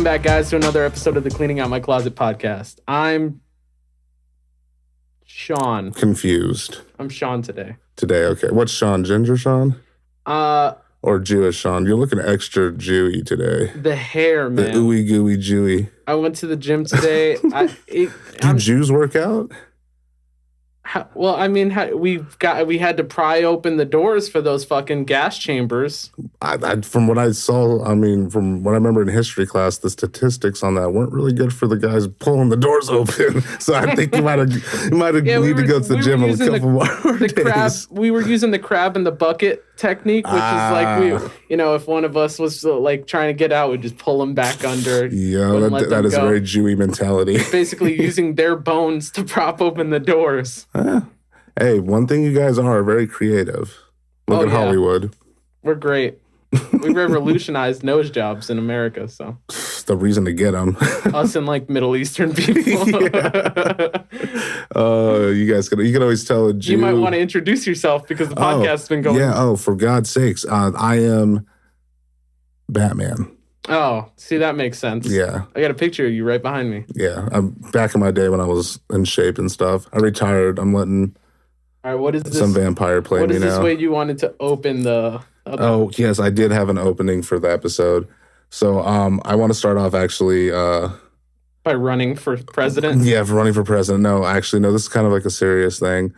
Welcome back, guys, to another episode of the Cleaning Out My Closet podcast. I'm Sean. Confused. I'm Sean today. Okay. What's Sean? Ginger Sean? Or Jewish Sean? You're looking extra Jewy today. The hair, man. The ooey gooey Jewy. I went to the gym today. Do Jews work out? We had to pry open the doors for those fucking gas chambers. From what I saw, from what I remember in history class, the statistics on that weren't really good for the guys pulling the doors open. So I think you might have need to go to the gym a couple more days. We were using the crab in the bucket technique, which is like if one of us was like trying to get out, we'd just pull them back under. Yeah, that is a very Jewy mentality. Basically using their bones to prop open the doors. Hey, one thing you guys are very creative. Look at Hollywood. We're great. We revolutionized nose jobs in America, so. The reason to get them. Us and like Middle Eastern people. You can always tell a Jew. You might want to introduce yourself because the podcast's been going. Yeah, for God's sakes. I am Batman. Oh, see, that makes sense. Yeah. I got a picture of you right behind me. Yeah, I'm back in my day when I was in shape and stuff. I retired. I'm letting what is this? Some vampire play me now. What is this way you wanted to open the... Oh, yes, I did have an opening for the episode. So I want to start off actually... by running for president? Yeah, for running for president. No, actually, no, this is kind of like a serious thing.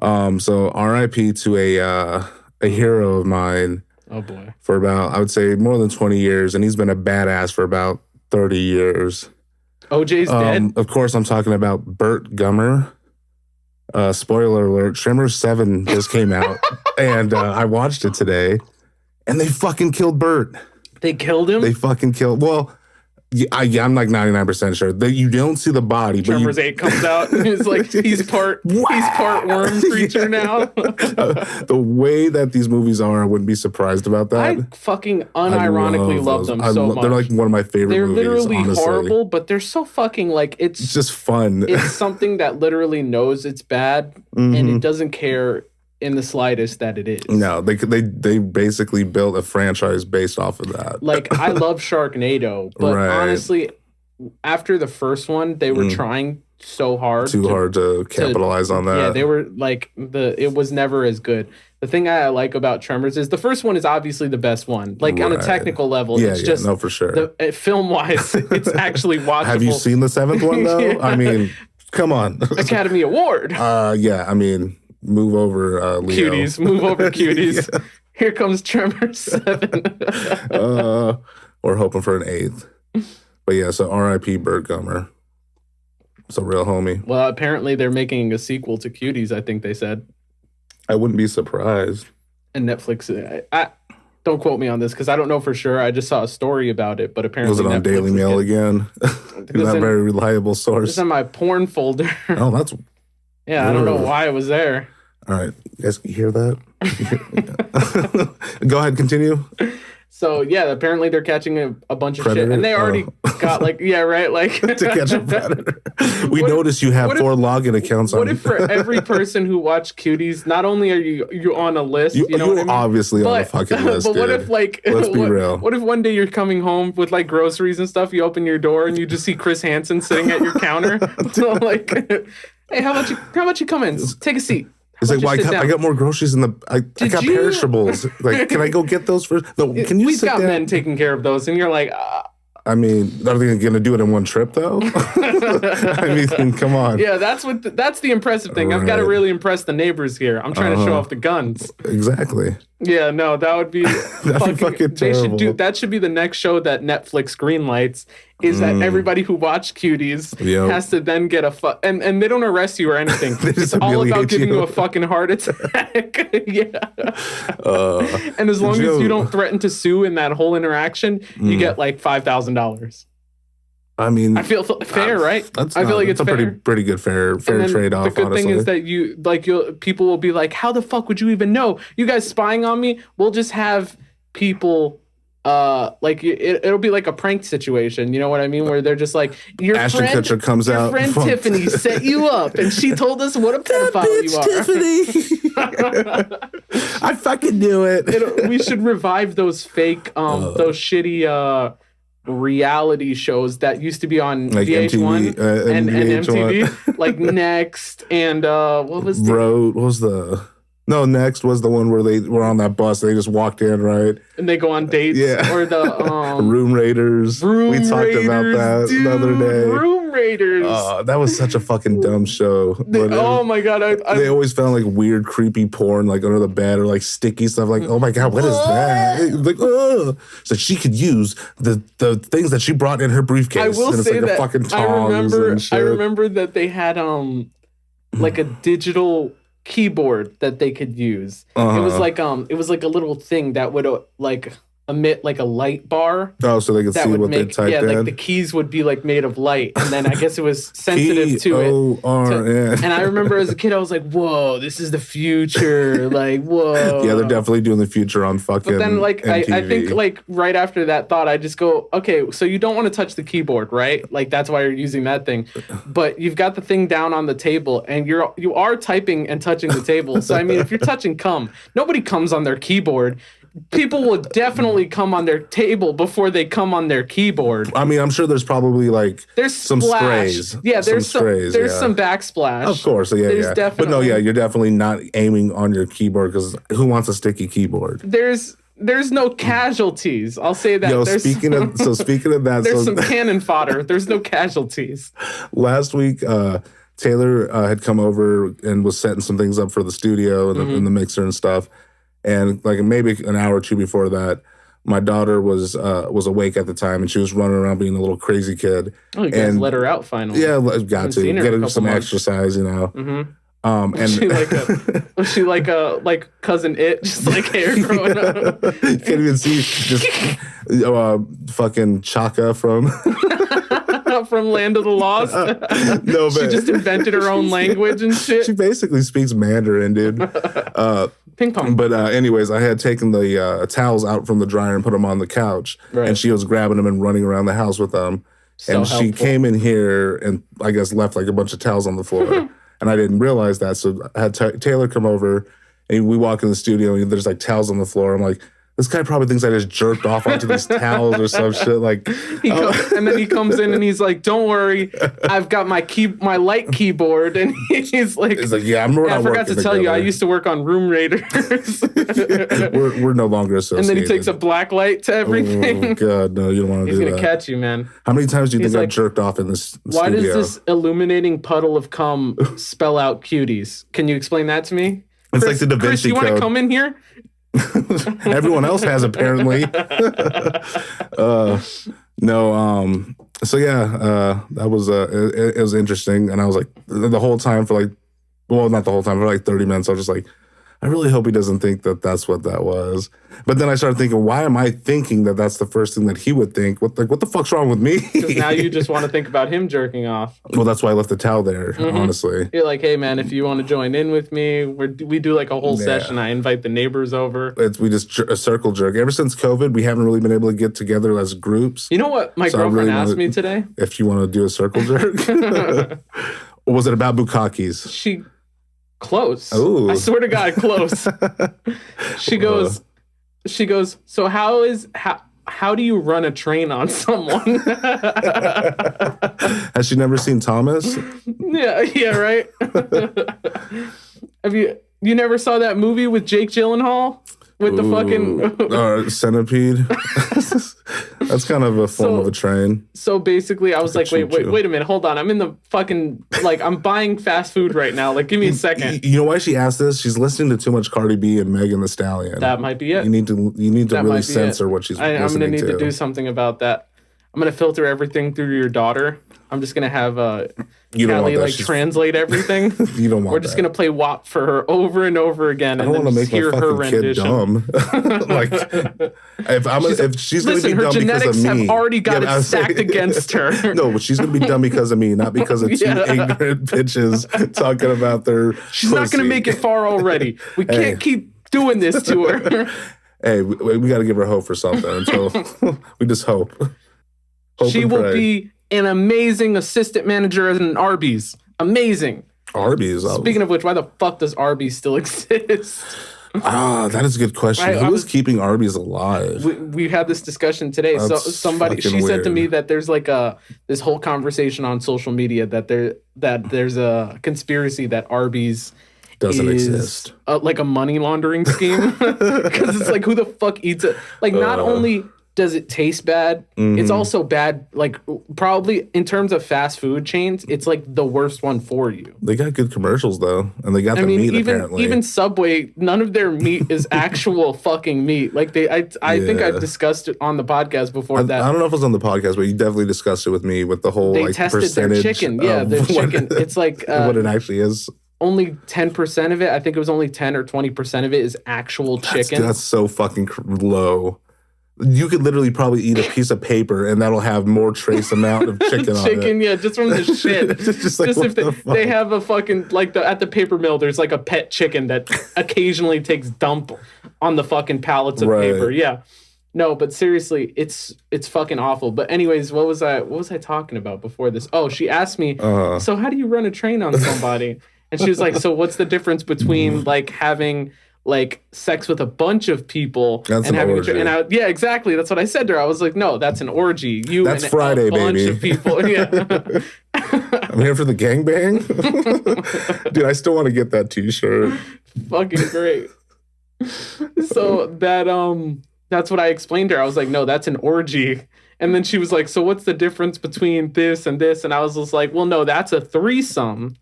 So R.I.P. to a hero of mine. Oh, boy. For about, I would say, more than 20 years, and he's been a badass for about 30 years. OJ's dead? Of course, I'm talking about Burt Gummer. Spoiler alert, Tremors 7 just came out, and I watched it today, and they fucking killed Burt. They killed him? They fucking killed... Well, I'm like 99% sure that you don't see the body. Tremors 8 comes out, and it's like, he's part worm creature now. The way that these movies are, I wouldn't be surprised about that. I fucking unironically love them so much. They're like one of my favorite movies, They're literally honestly. horrible, but they're so fucking like, it's just fun. It's something that literally knows it's bad, and it doesn't care in the slightest that it is. No, they basically built a franchise based off of that. Like, I love Sharknado, but honestly, after the first one, they were trying so hard. Too hard to capitalize on that. Yeah, they were like, it was never as good. The thing I like about Tremors is the first one is obviously the best one. Like, on a technical level, it's just... no, for sure. Film-wise, it's actually watchable. Have you seen the 7th one, though? Yeah. I mean, come on. Academy Award. Move over, Leo. Cuties. Move over, Cuties. Yeah. Here comes Tremors 7. We're hoping for an 8th. But yeah, so R.I.P. Burt Gummer. It's a real homie. Well, apparently they're making a sequel to Cuties, I think they said. I wouldn't be surprised. And Netflix... I don't quote me on this, because I don't know for sure. I just saw a story about it, but apparently... Was it on Netflix Daily Mail again? Not a very reliable source. It's in my porn folder. Oh, that's... Yeah, I don't know why it was there. All right. You guys hear that? Go ahead, continue. So, yeah, apparently they're catching a bunch of shit. And they already got, like, yeah, right? Like to catch a predator. We noticed you have 4 login accounts on. What if for every person who watched Cuties, not only are you on a list, you know what I mean? Obviously on a fucking list, but what if, like... Let's be real. What if one day you're coming home with, like, groceries and stuff, you open your door and you just see Chris Hanson sitting at your counter? So, like... Hey, how about you come in? Take a seat. It's like, well, I got more groceries in the... I got perishables. Like, can I go get those first? No, can you We've sit got down? men taking care of those, and you're like... I mean, are they going to do it in one trip, though? I mean, come on. Yeah, that's the impressive thing. Right. I've got to really impress the neighbors here. I'm trying to show off the guns. Exactly. Yeah, no, that would be... fucking terrible. That should be the next show that Netflix greenlights, is that everybody who watched Cuties has to then get and they don't arrest you or anything. It's all about giving you a fucking heart attack. Yeah. And as long as you don't threaten to sue in that whole interaction, you get like $5,000. I mean, I feel fair, right? I feel like it's a pretty good fair trade-off. The good honestly. thing is that people will be like, how the fuck would you even know? You guys spying on me? We'll just have people it'll be like a prank situation, you know what I mean? Where they're just like, your Ashton Kutcher comes out. Your friend Tiffany set you up, and she told us what a pedophile you are. Tiffany. I fucking knew it. We should revive those fake, those shitty reality shows that used to be on like VH1 MTV, and VH1. MTV, like Next and what was No, Next was the one where they were on that bus. They just walked in, right? And they go on dates. Yeah. Or the Room Raiders. We talked about that the other day. Room Raiders. That was such a fucking dumb show. Oh my God. They always found like weird, creepy porn like under the bed or like sticky stuff. Like, oh my God, what is that? Like, oh. So she could use the things that she brought in her briefcase. I will say like that fucking tongs I remember that they had like a digital keyboard that they could use. It was like a little thing that would like emit like a light bar. Oh, so they could see what they typed in. Like the keys would be like made of light, and then I guess it was sensitive to it. And I remember as a kid, I was like, "Whoa, this is the future!" Like, whoa. Yeah, they're definitely doing the future on fucking. But then, like, I think like right after that thought, I just go, "Okay, so you don't want to touch the keyboard, right? Like that's why you're using that thing, but you've got the thing down on the table, and you are typing and touching the table. So I mean, if you're touching nobody comes on their keyboard." People will definitely come on their table before they come on their keyboard. I mean, I'm sure there's probably like some sprays. Yeah, there's some backsplash. Of course, yeah. Definitely, but no, yeah, you're definitely not aiming on your keyboard because who wants a sticky keyboard? There's no casualties. I'll say that. Yo, speaking of that, there's some cannon fodder. There's no casualties. Last week, Taylor had come over and was setting some things up for the studio and the mixer and stuff. And like maybe an hour or two before that, my daughter was awake at the time, and she was running around being a little crazy kid. Oh, you guys let her out finally. Yeah, got to get her some exercise, you know. Mm-hmm. And was she like cousin It, just like hair growing up? Can't even see, just fucking Chaka from Land of the Lost. No, she just invented her own language and shit. She basically speaks Mandarin, dude. Ping pong. But anyways, I had taken the towels out from the dryer and put them on the couch, and she was grabbing them and running around the house with them. So she came in here and I guess left like a bunch of towels on the floor, and I didn't realize that. So I had Taylor come over, and we walk in the studio and there's like towels on the floor. I'm like, this guy probably thinks I just jerked off onto these towels or some shit. Like, and then he comes in and he's like, "Don't worry, I've got my light keyboard." And he's like, "Yeah, I forgot to tell you, I used to work on Room Raiders." we're no longer associated. And then he takes a black light to everything. Oh God, no, you don't want to do that. He's gonna catch you, man. How many times do you think I jerked off in this studio? Why does this illuminating puddle of cum spell out cuties? Can you explain that to me? It's like the Da Vinci Chris, you want to come in here? Everyone else has, apparently. So yeah, that was it was interesting, and I was like the whole time for like, well, not the whole time, for like 30 minutes, I was just like, I really hope he doesn't think that that's what that was. But then I started thinking, why am I thinking that that's the first thing that he would think? What the fuck's wrong with me? Because now you just want to think about him jerking off. Well, that's why I left the towel there, honestly. You're like, hey, man, if you want to join in with me, we do like a whole session. I invite the neighbors over. We just a circle jerk. Ever since COVID, we haven't really been able to get together as groups. You know what my girlfriend asked me today? If you want to do a circle jerk. Or was it about bukkakis? Close. Ooh. I swear to God, close. She goes, so how do you run a train on someone? Has she never seen Thomas? Yeah, right. Have you never saw that movie with Jake Gyllenhaal? With the fucking centipede. That's kind of a form of a train. So basically, I was like, wait a minute, hold on. I'm in the fucking, like, I'm buying fast food right now. Like, give me a second. You know why she asked this? She's listening to too much Cardi B and Megan Thee Stallion. That might be it. You need to really censor what she's listening to. I'm going to need to do something about that. I'm going to filter everything through your daughter. I'm just going to have Callie like translate everyevering. You don't want We're just going to play WAP for her over and over again. I don't want to make my fucking kid dumb. Like, if she's going to be dumb because of me. Her genetics have already got it stacked against her. No, but she's going to be dumb because of me, not because of two ignorant bitches talking about their She's not going to make it far already. We can't keep doing this to her. Hey, we got to give her hope for something until we just hope. She will be an amazing assistant manager at an Arby's. Amazing. Arby's. Speaking of which, why the fuck does Arby's still exist? That is a good question. Who is keeping Arby's alive? We had this discussion today. She said to me that there's like this whole conversation on social media that there's a conspiracy that Arby's doesn't exist, like a money laundering scheme, because it's like, who the fuck eats it? Like, not only does it taste bad, it's also bad, like, probably in terms of fast food chains, it's like the worst one for you. They got good commercials though, and they got meat apparently. Even Subway, none of their meat is actual fucking meat. Like, I think I've discussed it on the podcast before. I don't know if it was on the podcast, but you definitely discussed it with me with the whole like percentage. Their chicken. Yeah, their chicken. It's like what it actually is. Only 10% of it. I think it was only 10 or 20% of it is actual chicken. That's so fucking low. You could literally probably eat a piece of paper and that'll have more trace amount of chicken on it. Chicken, yeah, just from the shit. just if they have a fucking, like, at the paper mill, there's like a pet chicken that occasionally takes dump on the fucking pallets of paper. Yeah. No, but seriously, it's fucking awful. But anyways, what was I talking about before this? Oh, she asked me, so how do you run a train on somebody? And she was like, so what's the difference between like having like sex with a bunch of people and having orgy. Yeah, exactly. That's what I said to her. I was like, no, that's an orgy. That's Friday, a bunch baby. Of people. Yeah. I'm here for the gangbang. Dude, I still want to get that t-shirt. Fucking great. So that's what I explained to her. I was like, no, that's an orgy. And then she was like, so what's the difference between this and this? And I was just like, well, no, that's a threesome.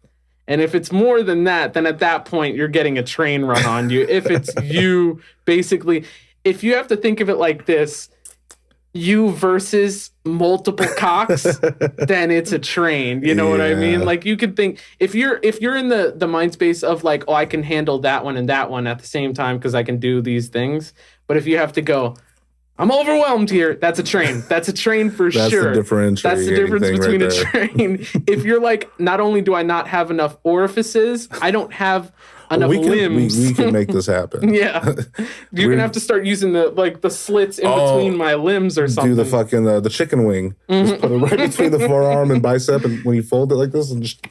And if it's more than that, then at that point, you're getting a train run on you. If it's you, basically, if you have to think of it like this, you versus multiple cocks, then it's a train. You know what I mean? Like, you could think, if you're in the mind space of like, oh, I can handle that one and that one at the same time because I can do these things. But if you have to go, I'm overwhelmed here. That's a train. That's a train for sure. That's the difference between a train. If you're like, not only do I not have enough orifices, I don't have enough limbs. We can make this happen. Yeah. You're going to have to start using the slits in between my limbs or something. Do the fucking, the chicken wing. Just put it right between the forearm and bicep, and when you fold it like this, and just...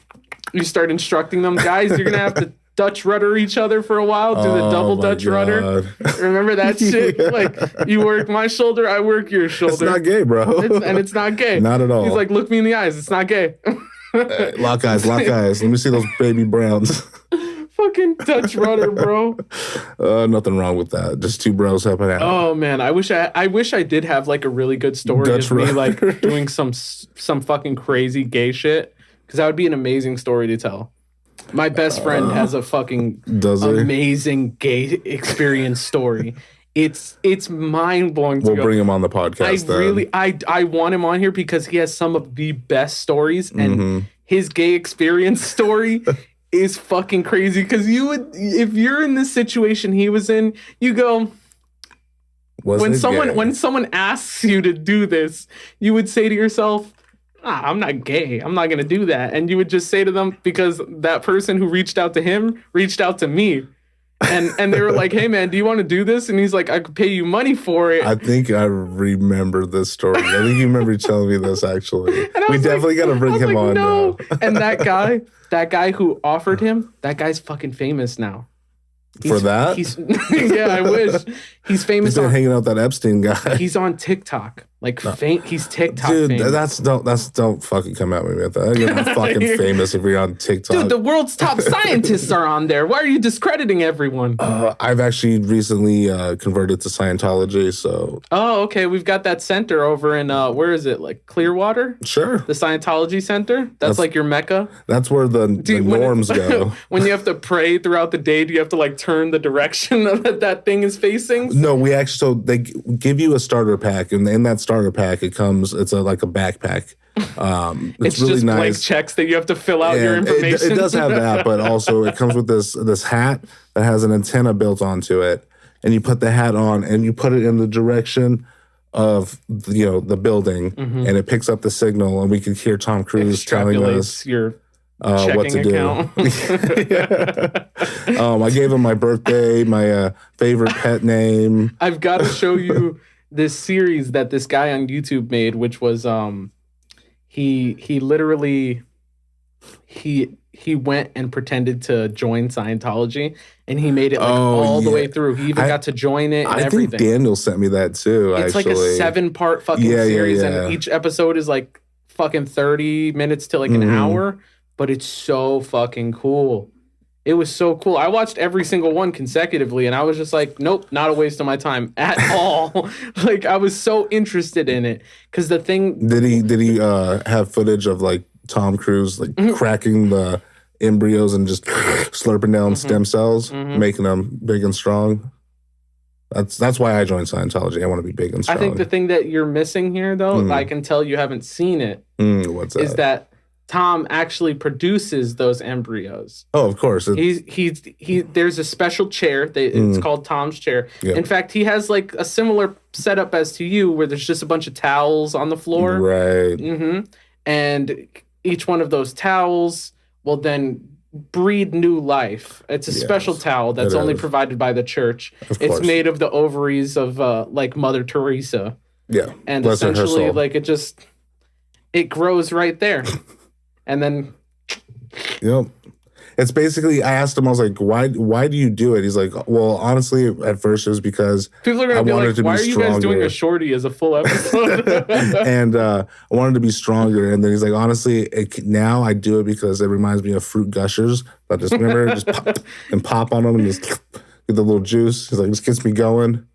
You start instructing them, guys, you're going to have to Dutch rudder each other for a while, do the double Dutch rudder. Remember that shit? Yeah. Like, you work my shoulder, I work your shoulder. It's not gay, bro. It's not gay. Not at all. He's like, look me in the eyes. It's not gay. Lock eyes. Let me see those baby browns. Fucking Dutch rudder, bro. Nothing wrong with that. Just two bros helping out. Oh man, I wish I did have like a really good story of me like doing some fucking crazy gay shit, because that would be an amazing story to tell. My best friend has a fucking amazing gay experience story. It's mind blowing. We'll bring him on the podcast. I want him on here because he has some of the best stories, and his gay experience story is fucking crazy. Because if you're in this situation he was in, you go. When someone asks you to do this, you would say to yourself, I'm not gay. I'm not going to do that. And you would just say to them, because that person who reached out to him reached out to me. And they were like, hey, man, do you want to do this? And he's like, I could pay you money for it. I think I remember this story. I think you remember telling me this, actually. We definitely got to bring him on now. And that guy who offered him, that guy's fucking famous now. That? Yeah, I wish. He's famous. He's been hanging out with that Epstein guy. He's on TikTok. He's TikTok dude, famous. Don't fucking come at me with that. You're not fucking famous if you're on TikTok. Dude, the world's top scientists are on there. Why are you discrediting everyone? I've actually recently converted to Scientology, so... Oh, okay. We've got that center over in, where is it? Like Clearwater? Sure. The Scientology Center? That's like your Mecca? That's where the norms go. When you have to pray throughout the day, do you have to like turn the direction that thing is facing? No, they give you a starter pack, and in that starter pack, it's like a backpack. It's really just nice. Blank checks that you have to fill out your information. It does have that, but also it comes with this hat that has an antenna built onto it, and you put the hat on and you put it in the direction of the building, and it picks up the signal, and we can hear Tom Cruise telling us your what to account. I gave him my birthday, my favorite pet name. I've got to show you this series that this guy on YouTube made, which was he literally he went and pretended to join Scientology, and he made it like all the way through. He even got to join it and everything. I think Daniel sent me that too. It's like a 7-part fucking series, and each episode is like fucking 30 minutes to like an hour, but it's so fucking cool. It was so cool. I watched every single one consecutively, and I was just like, nope, not a waste of my time at all. Like, I was so interested in it because the thing. Did he have footage of like Tom Cruise like cracking the embryos and just slurping down stem cells, making them big and strong? That's why I joined Scientology. I want to be big and strong. I think the thing that you're missing here, though, I can tell you haven't seen it. What's that? Is that Tom actually produces those embryos. Oh, of course. There's a special chair. It's called Tom's chair. Yeah. In fact, he has like a similar setup as to you, where there's just a bunch of towels on the floor. Right. And each one of those towels will then breathe new life. It's a special towel that's only provided by the church. It's made of the ovaries of like Mother Teresa. Yeah. And essentially like it grows right there. And then yep. It's basically, I asked him, I was like, why do you do it? He's like, well, honestly, at first it was because people are gonna be like, why are you guys doing a shorty as a full episode? And I wanted to be stronger. And then he's like, honestly, now I do it because it reminds me of fruit gushers. I just remember just pop on them and just get the little juice. He's like, this gets me going.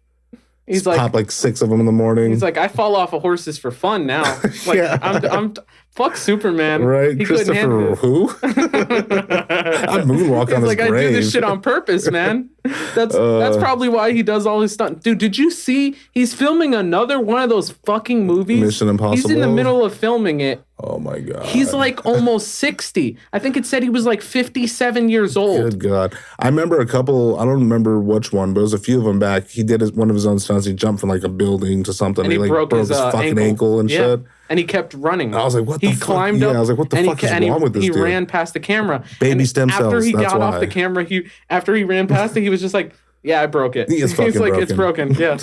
He's like, pop like 6 of them in the morning. He's like, I fall off of horses for fun now. Like, I'm fuck Superman. Right, he Christopher who? I moonwalk on his grave. I do this shit on purpose, man. That's probably why he does all his stunt. Dude, did you see he's filming another one of those fucking movies? Mission Impossible. He's in the middle of filming it. Oh my God. He's like almost 60. I think it said he was like 57 years old. Good God. I remember a couple, I don't remember which one, but it was a few of them back. He did one of his own stunts. He jumped from like a building to something. And he like broke his fucking ankle and shit. And he kept running. I was like, what the fuck? He climbed up. I was like, what the fuck is wrong with this dude? He ran past the camera. Baby stem cells, after he got off the camera, after he ran past it, he was just like, yeah, I broke it. He's like, broken. It's broken. Yeah.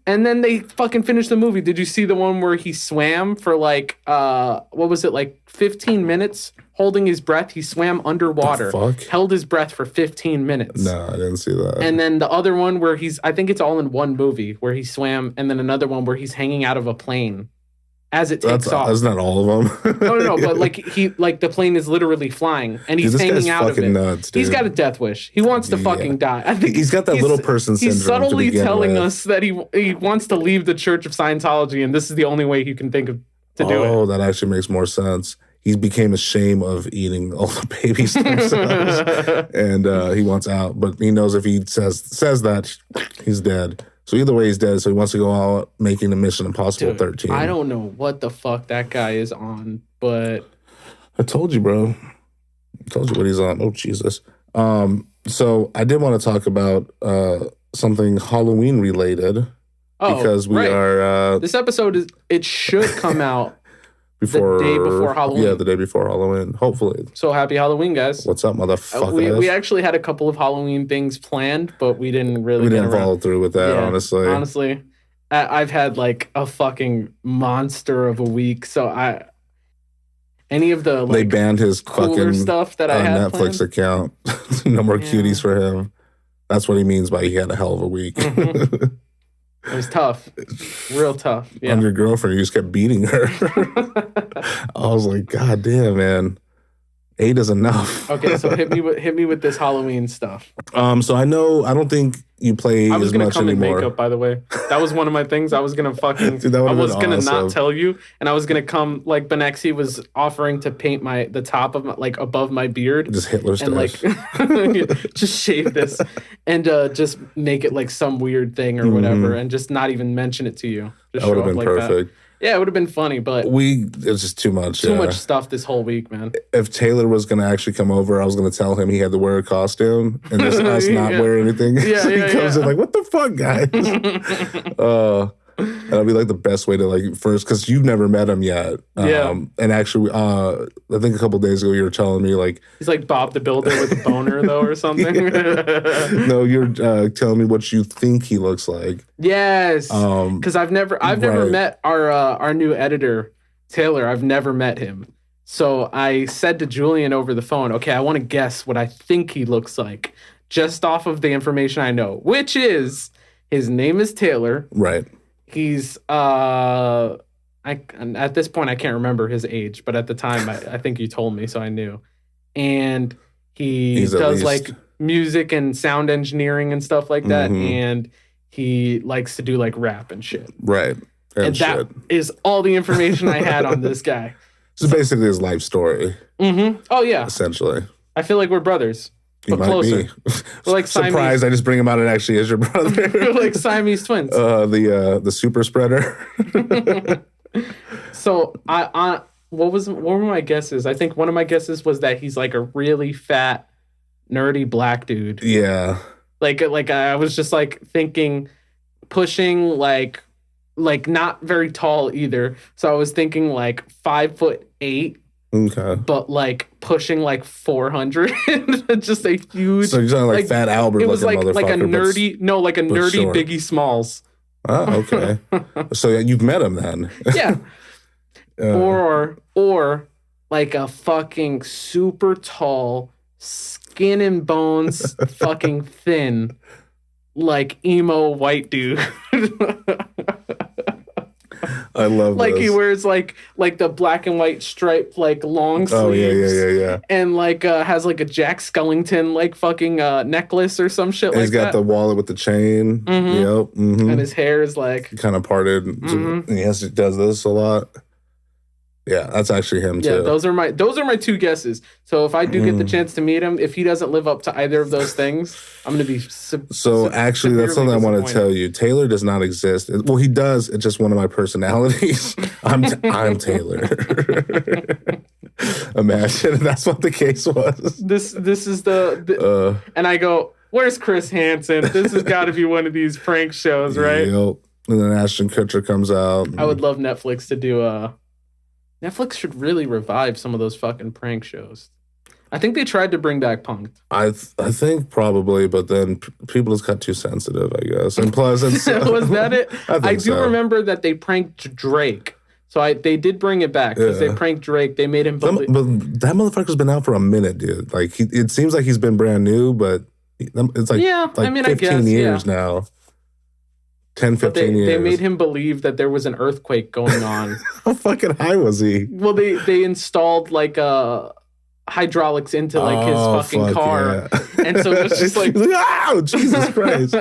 And then they fucking finished the movie. Did you see the one where he swam for like, what was it, like 15 minutes holding his breath? He swam underwater, held his breath for 15 minutes. No, I didn't see that. And then the other one where I think it's all in one movie, where he swam, and then another one where he's hanging out of a plane as it takes off. That's not all of them. No, but like the plane is literally flying and he's hanging out of it. Nuts, dude. He's got a death wish. He wants to fucking die. I think he's got that little person syndrome. He's subtly telling us that he wants to leave the Church of Scientology, and this is the only way he can think of to do it. Oh, that actually makes more sense. He became ashamed of eating all the baby stem cells, and he wants out. But he knows if he says that, he's dead. So either way, he's dead. So he wants to go out making the Mission Impossible 13. I don't know what the fuck that guy is on, but I told you, bro. I told you what he's on. Oh, Jesus. So I did want to talk about something Halloween related because we are. This episode it should come out the day before Halloween. Yeah, the day before Halloween. Hopefully. So happy Halloween, guys. What's up, motherfucker? We actually had a couple of Halloween things planned, but we didn't follow through with that, honestly. Honestly, I've had like a fucking monster of a week, so any of the they banned his fucking stuff that I had Netflix account. No more Cuties for him. That's what he means by he had a hell of a week. Mm-hmm. It was tough. Real tough. Yeah. On your girlfriend, you just kept beating her. I was like, God damn, man. 8 is enough. Okay, so hit me with this Halloween stuff. So I don't think you play as much anymore. I was gonna come in makeup, by the way. That was one of my things. I was gonna fucking dude, I was gonna not tell you, and I was gonna come like Benexi was offering to paint the top of like above my beard. Just Hitler and like just shave this and just make it like some weird thing or whatever, and just not even mention it to you. Just that would have been like perfect. That. Yeah, it would have been funny, but it was just too much. Too much stuff this whole week, man. If Taylor was going to actually come over, I was going to tell him he had to wear a costume and just us not wear anything. So he comes in like, what the fuck, guys? And that'll be like the best way to like first, because you've never met him yet. And actually, I think a couple days ago you were telling me like he's like Bob the Builder with a boner though or something. No, you're telling me what you think he looks like. Yes, because I've never met our new editor Taylor. I've never met him, So I said to Julian over the phone, okay, I want to guess what I think he looks like just off of the information I know, which is his name is Taylor. Right. He's at this point I can't remember his age, but at the time I think you told me, so I knew. And he does like music and sound engineering and stuff like that, and he likes to do like rap and shit. Right. And that is all the information I had on this guy. So basically his life story. Oh yeah. Essentially. I feel like we're brothers. But closer. We're like surprised I just bring him out and actually is your brother. We're like Siamese twins. The super spreader. So what were my guesses? I think one of my guesses was that he's like a really fat, nerdy black dude. Yeah. Like I was just like thinking pushing like not very tall either. So I was thinking like 5'8". Okay. But like pushing like 400. Just a huge. So you're talking like Fat Albert. It was like a nerdy, like a nerdy short. Biggie Smalls. Oh, okay. So you've met him then. Yeah. Or like a fucking super tall, skin and bones, fucking thin, like emo white dude. I love like this. He wears like the black and white striped like long sleeves. Oh yeah. And like has like a Jack Skellington like fucking necklace or some shit. And he's got the wallet with the chain. Yep. And his hair is like kind of parted. And he does this a lot. Yeah, that's actually him too. Yeah, those are my two guesses. So if I do get the chance to meet him, if he doesn't live up to either of those things, I'm gonna be actually that's something I want to tell you. Taylor does not exist. Well, he does. It's just one of my personalities. I'm Taylor. Imagine if that's what the case was. This is the and I go, where's Chris Hanson? This has got to be one of these prank shows, right? Yep. And then Ashton Kutcher comes out. I would love Netflix to do Netflix should really revive some of those fucking prank shows. I think they tried to bring back Punk'd. I think probably, but then people just got too sensitive, I guess. And plus, it's, was that it? I do so. Remember that they pranked Drake. So they did bring it back because they pranked Drake. They made him believe. But that motherfucker's been out for a minute, dude. Like it seems like he's been brand new, but it's like 15 years now. 10, 15 years. They made him believe that there was an earthquake going on. How fucking high was he? Well, they installed like hydraulics into like his fucking car. Yeah. And so it was just like, oh, Jesus Christ.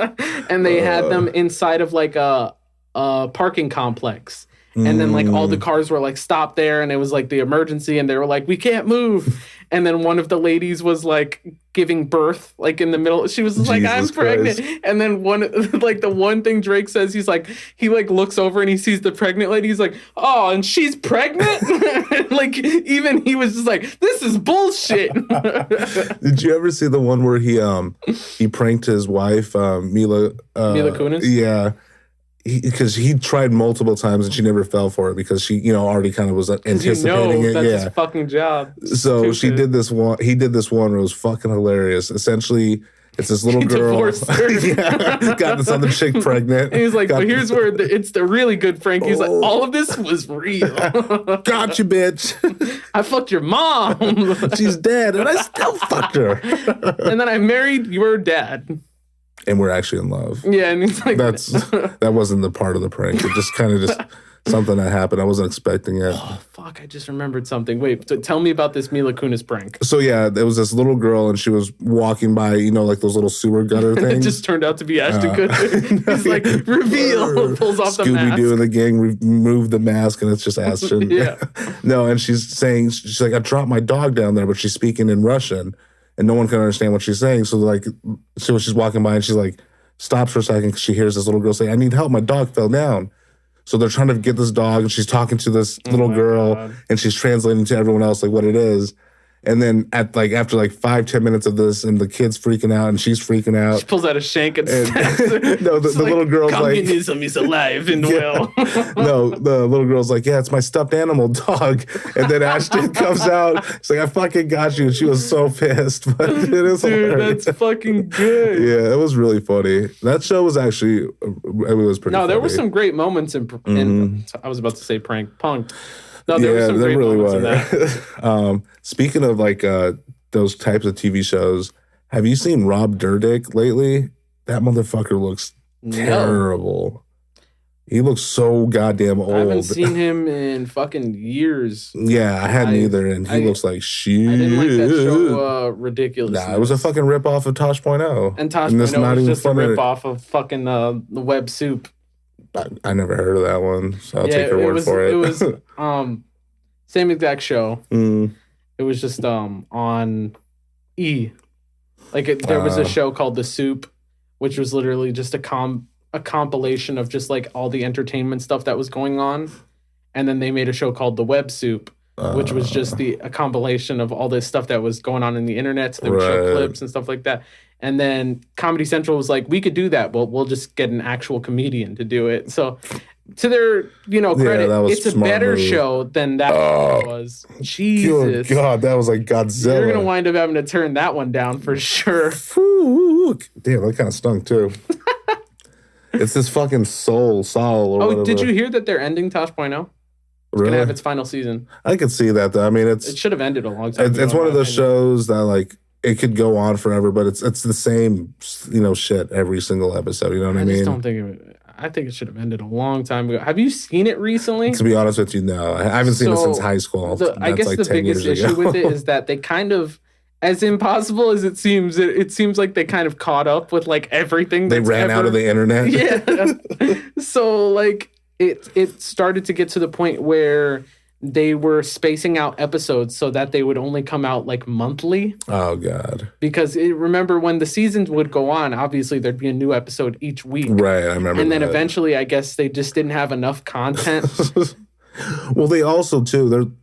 And they had them inside of like a parking complex. And then like all the cars were like stopped there and it was like the emergency and they were like, we can't move. And then one of the ladies was like giving birth like in the middle. She was like, I'm pregnant. And then the one thing Drake says, he like looks over and he sees the pregnant lady. He's like, oh, and she's pregnant? Like even he was just like, this is bullshit. Did you ever see the one where he pranked his wife, Mia Kunis? Yeah. Because he tried multiple times and she never fell for it because she, already kind of was anticipating it. That's his fucking job. So he did this one where it was fucking hilarious. Essentially, it's this little girl. Divorced her. Yeah, got this other chick pregnant. And he's like, but here's where it's the really good prank. He's like, all of this was real. Got you, bitch. I fucked your mom. She's dead and I still fucked her. And then I married your dad. And we're actually in love. Yeah, and he's like, that wasn't the part of the prank. It just kind of something that happened. I wasn't expecting it. Oh fuck! I just remembered something. Wait, tell me about this Mia Kunis prank. So yeah, there was this little girl, and she was walking by, like those little sewer gutter things. It just turned out to be Ashton Kutcher. He's like, reveal, pulls off the mask. Scooby-Doo and the gang removed the mask, and it's just Ashton. Yeah. No, and she's like, I dropped my dog down there, but she's speaking in Russian. And no one can understand what she's saying. So she's walking by and she's like, stops for a second because she hears this little girl say, I need help. My dog fell down. So they're trying to get this dog and she's talking to this little girl and she's translating to everyone else like what it is. And then after 5-10 minutes of this and the kid's freaking out and she's freaking out. She pulls out a shank and stabs her. No, the little girl's communism is alive and well. No, the little girl's like, yeah, it's my stuffed animal dog. And then Ashton comes out. She's like, I fucking got you. And she was so pissed. But it is hilarious. That's fucking good. Yeah, it was really funny. That show was actually, it was pretty funny. There were some great moments in I was about to say prank, Punk'd. No, there were some great moments in that. Speaking of like those types of TV shows, have you seen Rob Dyrdek lately? That motherfucker looks terrible. He looks so goddamn old. I haven't seen him in fucking years. Yeah, I hadn't either, and he looks like shit. I didn't like that show, Ridiculous. Nah, it was a fucking ripoff of Tosh.0. And Tosh.0 was just a ripoff of fucking the Web Soup. I never heard of that one, so I'll take your word for it. It was same exact show. It was just on E. There was a show called The Soup, which was literally just a compilation of just like all the entertainment stuff that was going on. And then they made a show called The Web Soup, which was just a compilation of all this stuff that was going on in the internet. So they would show clips and stuff like that. And then Comedy Central was like, we could do that, but we'll just get an actual comedian to do it. So to their, credit, it's a better show than that was. Jesus. Good God, that was like Godzilla. You're going to wind up having to turn that one down for sure. Damn, that kind of stunk too. It's this fucking Saul or whatever. Did you hear that they're ending Tosh.0? It's going to have its final season. I could see that though. I mean, it should have ended a long time ago. It's one of those shows that like, it could go on forever, but it's the same, shit every single episode. You know what I mean? I think it should have ended a long time ago. Have you seen it recently? To be honest with you, no. I haven't seen it since high school. I guess the biggest issue with it is that they kind of, as impossible as it seems like they kind of caught up with like everything. They ran out of the internet. Yeah. So like it started to get to the point where they were spacing out episodes so that they would only come out like monthly. Oh, God. Because remember when the seasons would go on, obviously there'd be a new episode each week. Right, I remember And then eventually, I guess they just didn't have enough content. Well, they also, too,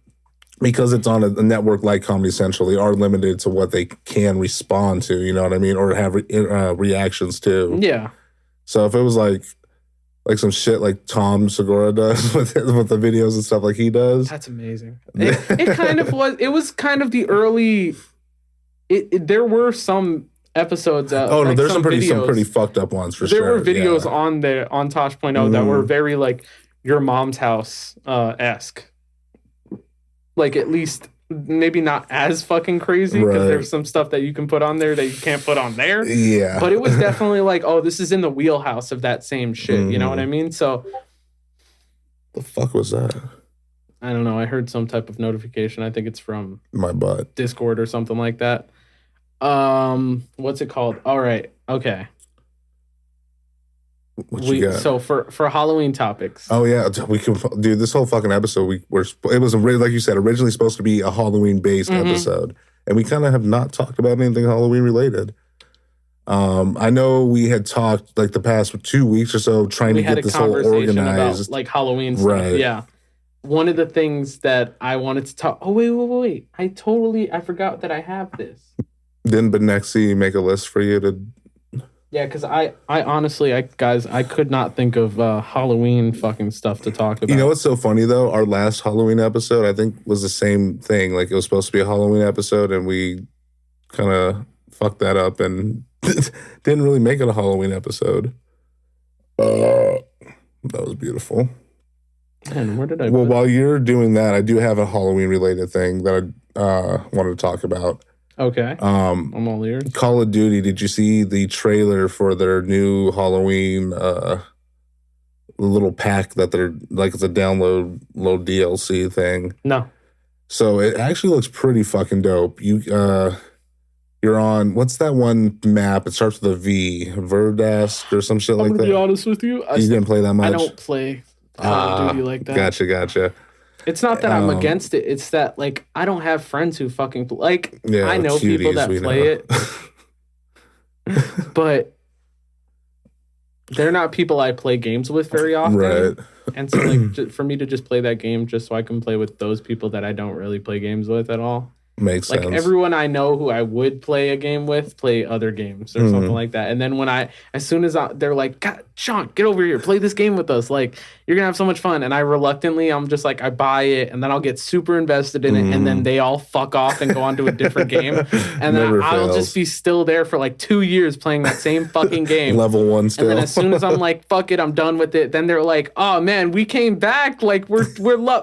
because it's on a network like Comedy Central, they are limited to what they can respond to, you know what I mean? Or have reactions to. Yeah. So if it was like some shit like Tom Segura does with the videos and stuff like he does. That's amazing. It kind of was. It was kind of the early. There were some episodes. There's some pretty fucked up ones for sure. There were videos on there on Tosh.0 that were very like Your Mom's House esque. Like at least maybe not as fucking crazy because there's some stuff that you can put on there that you can't put on there. Yeah. But it was definitely like, oh, this is in the wheelhouse of that same shit. You know what I mean? So. The fuck was that? I don't know. I heard some type of notification. I think it's from my butt. Discord or something like that. What's it called? All right. Okay. What you got? So for Halloween topics. Oh yeah, we can do this whole fucking episode. It was like you said, originally supposed to be a Halloween based episode, and we kind of have not talked about anything Halloween related. I know we had talked like the past 2 weeks or so trying to get this whole organized, about, like Halloween stuff. Right. Yeah. One of the things that I wanted to talk. Oh wait! I forgot that I have this. Didn't Benexi make a list for you to? Yeah, because I honestly, I could not think of Halloween fucking stuff to talk about. You know what's so funny, though? Our last Halloween episode, I think, was the same thing. Like, it was supposed to be a Halloween episode, and we kind of fucked that up and didn't really make it a Halloween episode. That was beautiful. Man, where did I Well, while you're doing that, I do have a Halloween-related thing that I wanted to talk about. Okay. I'm all ears. Call of Duty, did you see the trailer for their new Halloween little pack that they're like it's a download low DLC thing? No. So it actually looks pretty fucking dope. You're on what's that one map? It starts with a V, Verdask or some shit like that. I'm gonna be honest with you. You didn't play that much? I don't play Call of Duty like that. Gotcha. It's not that I'm against it. It's that, like, I don't have friends who fucking... Like, I know Cuties, people that play it. But they're not people I play games with very often. Right. And so, like, for me to just play that game just so I can play with those people that I don't really play games with at all, Makes sense. Like everyone I know who I would play a game with play other games or something like that. And then as soon as they're like, God, Sean, get over here, play this game with us. Like you're gonna have so much fun. And I'm just like, I buy it and then I'll get super invested in it. And then they all fuck off and go on to a different game. And then I'll just be still there for like 2 years playing that same fucking game. Level 1 still. And then as soon as I'm like, fuck it, I'm done with it. Then they're like, oh man, we came back. Like we're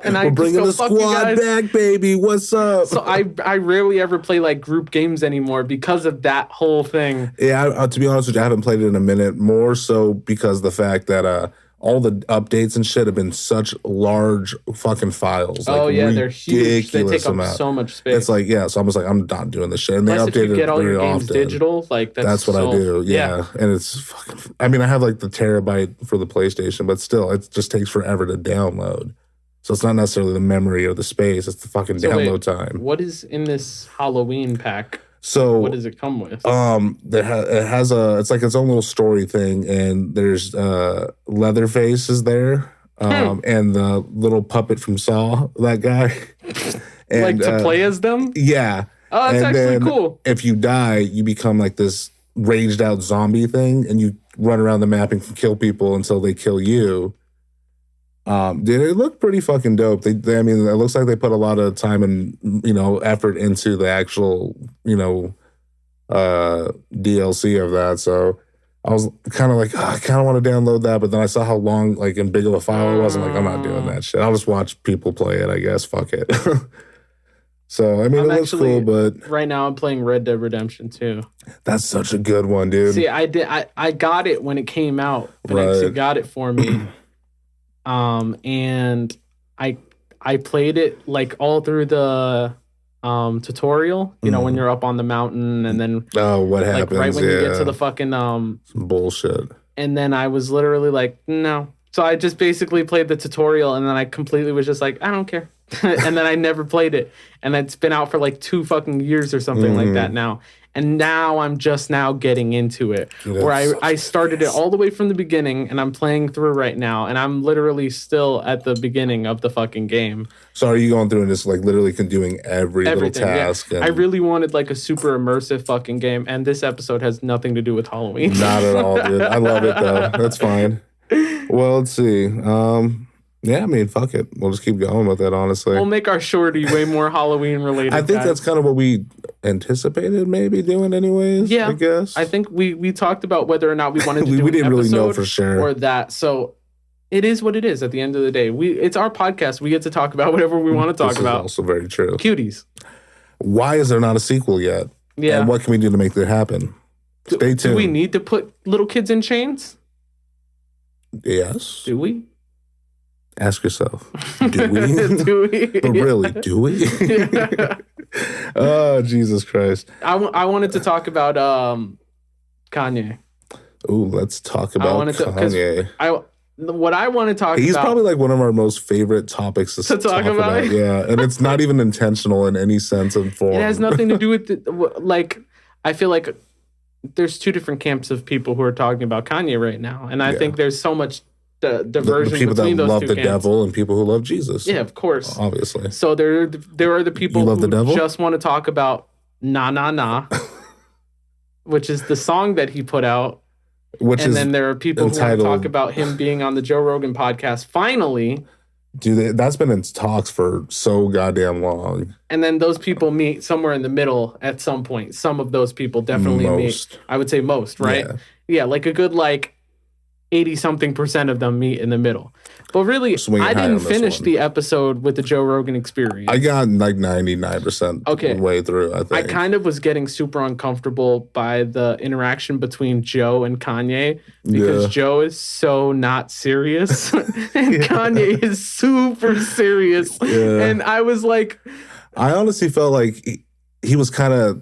and I bringing the squad back, baby. What's up? So I rarely ever play like group games anymore because of that whole thing. Yeah, to be honest with you, I haven't played it in a minute. More so because the fact that all the updates and shit have been such large fucking files. Like, they're huge. They take up so much space. It's like, so I'm just like, I'm not doing this shit. And unless they update if you get all your games often. digital, like that's what I do. Yeah. And it's fucking. I mean, I have like the terabyte for the PlayStation, but still, it just takes forever to download. So it's not necessarily the memory or the space; it's the fucking download time. What is in this Halloween pack? So what does it come with? It has it's like its own little story thing, and there's Leatherface is there, and the little puppet from Saw, that guy. And, like to play as them? Yeah. Oh, that's actually cool. If you die, you become like this raged out zombie thing, and you run around the map and can kill people until they kill you. Dude, it looked pretty fucking dope. I mean, it looks like they put a lot of time and, effort into the actual, DLC of that. So I was kind of like, I kind of want to download that. But then I saw how long, like, and big of a file it was. I'm like, I'm not doing that shit. I'll just watch people play it, I guess. Fuck it. So, I mean, it looks cool, but... Right now, I'm playing Red Dead Redemption 2. That's such a good one, dude. See, I got it when it came out. Phoenix got it for me. And I played it like all through the tutorial, when you're up on the mountain and then what happens right when you get to the fucking some bullshit. And then I was literally like, no. So I just basically played the tutorial and then I completely was just like, I don't care. And then I never played it. And it's been out for like 2 fucking years or something like that now. And now I'm just now getting into it. Dude, where I started it all the way from the beginning and I'm playing through right now. And I'm literally still at the beginning of the fucking game. So are you going through and just like literally doing everything, little task? Yeah. I really wanted like a super immersive fucking game. And this episode has nothing to do with Halloween. Not at all, dude. I love it though. That's fine. Well, let's see. Yeah, I mean, fuck it. We'll just keep going with it, honestly. We'll make our shorty way more Halloween related. I think that's kind of what we anticipated maybe doing anyways, I guess. I think we talked about whether or not we wanted to do we didn't an really know episode for sure. Or that. So it is what it is at the end of the day. It's our podcast. We get to talk about whatever we want to talk about. This is also very true. Cuties. Why is there not a sequel yet? Yeah. And what can we do to make that happen? Stay tuned. Do we need to put little kids in chains? Yes. Do we? Ask yourself, do we? Do we? But really, do we? Oh, Jesus Christ. I wanted to talk about Kanye. Ooh, let's talk about Kanye. What I want to talk about... He's probably like one of our most favorite topics to talk about. Yeah, and it's not even intentional in any sense and form. It has nothing to do with... I feel like there's 2 different camps of people who are talking about Kanye right now. And I think there's so much... The diversion the people between that those love 2 the camps. devil and people who love Jesus. Yeah, of course. Obviously. So there are the people who just want to talk about Na Na Na, which is the song that he put out. And then there are people who want to talk about him being on the Joe Rogan podcast finally. Dude, that's been in talks for so goddamn long. And then those people meet somewhere in the middle at some point. Some of those people definitely meet. I would say most, right? Yeah, like a good 80-something% of them meet in the middle. But really, I didn't finish the episode with the Joe Rogan Experience. I got like 99% way through, I think. I kind of was getting super uncomfortable by the interaction between Joe and Kanye because Joe is so not serious and Kanye is super serious. Yeah. And I was like... I honestly felt like he was kind of...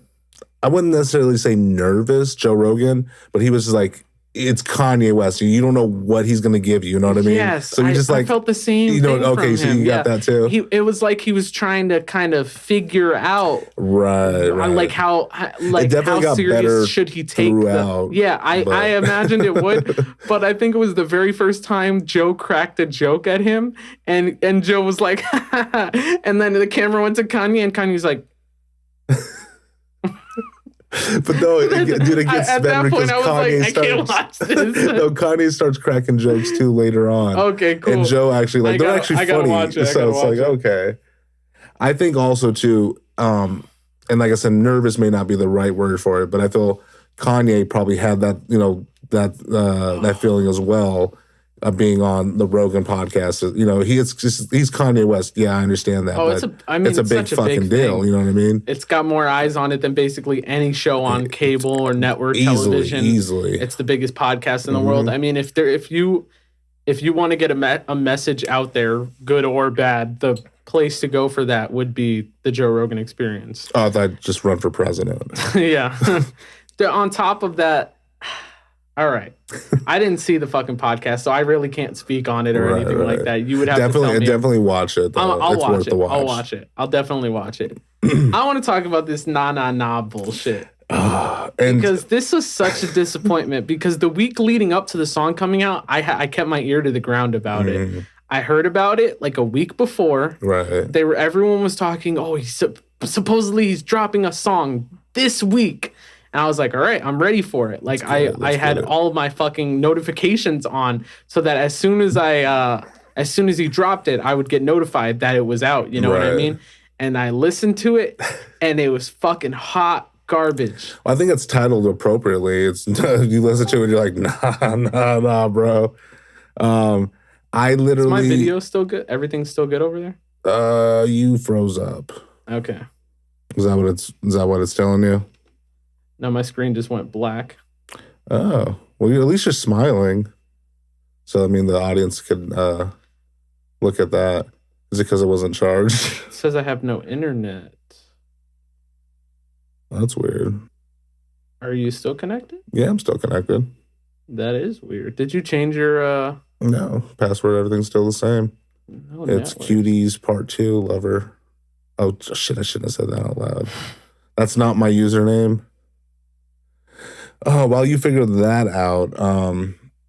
I wouldn't necessarily say nervous, Joe Rogan, but he was just like... It's Kanye West. You don't know what he's going to give you. You know what I mean? Yes. So I felt the same thing from him. So you got that too? It was like he was trying to kind of figure out right. Like how serious should he take I imagined it would, but I think it was the very first time Joe cracked a joke at him and Joe was like, and then the camera went to Kanye and Kanye's like, But no, dude, it gets better because Kanye starts. I can't watch this. No, Kanye starts cracking jokes too later on. Okay, cool. And Joe actually they're actually funny. So it's like okay. I think also too, and like I said, nervous may not be the right word for it, but I feel Kanye probably had that that feeling as well. Being on the Rogan podcast, he's Kanye West. Yeah, I understand that. It's a big fucking deal. You know what I mean? It's got more eyes on it than basically any show on cable or network television. Easily, it's the biggest podcast in the world. I mean, if you want to get a message out there, good or bad, the place to go for that would be the Joe Rogan Experience. Oh, I'd just run for president. Yeah. On top of that. All right. I didn't see the fucking podcast, so I really can't speak on it or anything like that. You would have to tell me. Definitely watch it. I'll watch it. I'll watch it. I'll definitely watch it. I want to talk about this nah bullshit. Because this was such a disappointment because the week leading up to the song coming out, I kept my ear to the ground about it. I heard about it like a week before. Right. Everyone was talking, supposedly he's dropping a song this week. And I was like, all right, I'm ready for it. Like I had all of my fucking notifications on so that as soon as he dropped it, I would get notified that it was out. You know what I mean? And I listened to it and it was fucking hot garbage. Well, I think it's titled appropriately. It's you listen to it and you're like, nah, bro. I literally. Is my video still good? Everything's still good over there? You froze up. Okay. Is that what it's telling you? No, my screen just went black. Oh, well, at least you're smiling. So, I mean, the audience could look at that. Is it because it wasn't charged? It says I have no internet. That's weird. Are you still connected? Yeah, I'm still connected. That is weird. Did you change your... No, password, everything's still the same. No, it's Cuties Part 2 Lover. Oh, shit, I shouldn't have said that out loud. That's not my username. Oh, while you figure that out,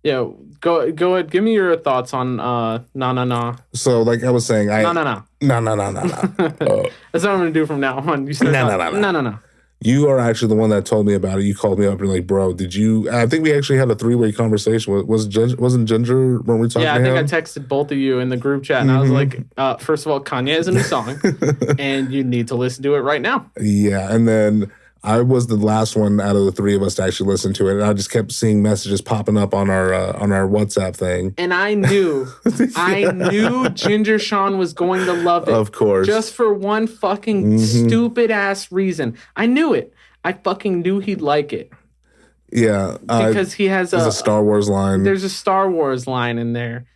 yeah, go ahead. Give me your thoughts on nah. So, like I was saying, nah. Nah. That's what I'm gonna do from now on. You start nah. You are actually the one that told me about it. You called me up and like, bro, did you? I think we actually had a 3-way conversation. Wasn't Ginger when we talked? Yeah, I think I texted both of you in the group chat, and I was like, first of all, Kanye has a new song, and you need to listen to it right now. Yeah, and then I was the last one out of the three of us to actually listen to it, and I just kept seeing messages popping up on our WhatsApp thing. And I knew, I knew Ginger Sean was going to love it. Of course, just for one fucking stupid ass reason. I knew it. I fucking knew he'd like it. Yeah, because he has a Star Wars line. There's a Star Wars line in there.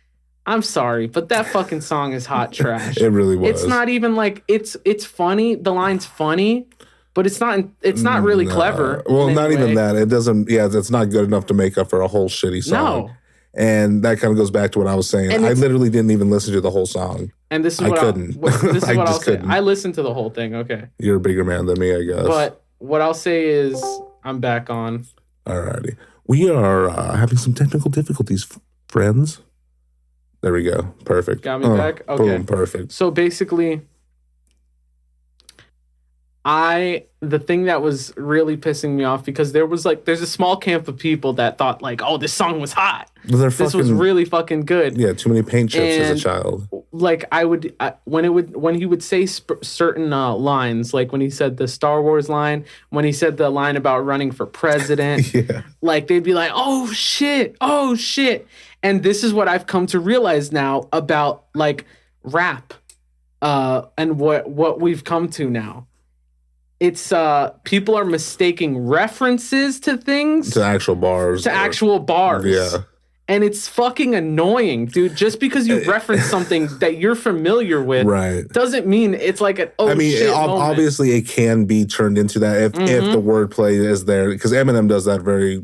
I'm sorry, but that fucking song is hot trash. It really was. It's not even like it's funny. The line's funny. But it's not really clever. Well, not even that. It doesn't. Yeah, it's not good enough to make up for a whole shitty song. No. And that kind of goes back to what I was saying. I literally didn't even listen to the whole song. And this is what I'll say. I listened to the whole thing. Okay. You're a bigger man than me, I guess. But what I'll say is I'm back on. Alrighty. We are having some technical difficulties, friends. There we go. Perfect. Got me back? Okay. Boom, perfect. So basically, the thing that was really pissing me off because there's a small camp of people that thought like, oh, this song was hot. This was really fucking good. Yeah, too many paint chips as a child. Like when he would say certain lines, like when he said the Star Wars line, when he said the line about running for president, yeah. Like they'd be like, oh shit. And this is what I've come to realize now about like rap, and what we've come to now. It's people are mistaking references to things to actual bars. Yeah. And it's fucking annoying, dude. Just because you reference something that you're familiar with doesn't mean it's like an shit moment. Obviously it can be turned into that if the wordplay is there. Because Eminem does that very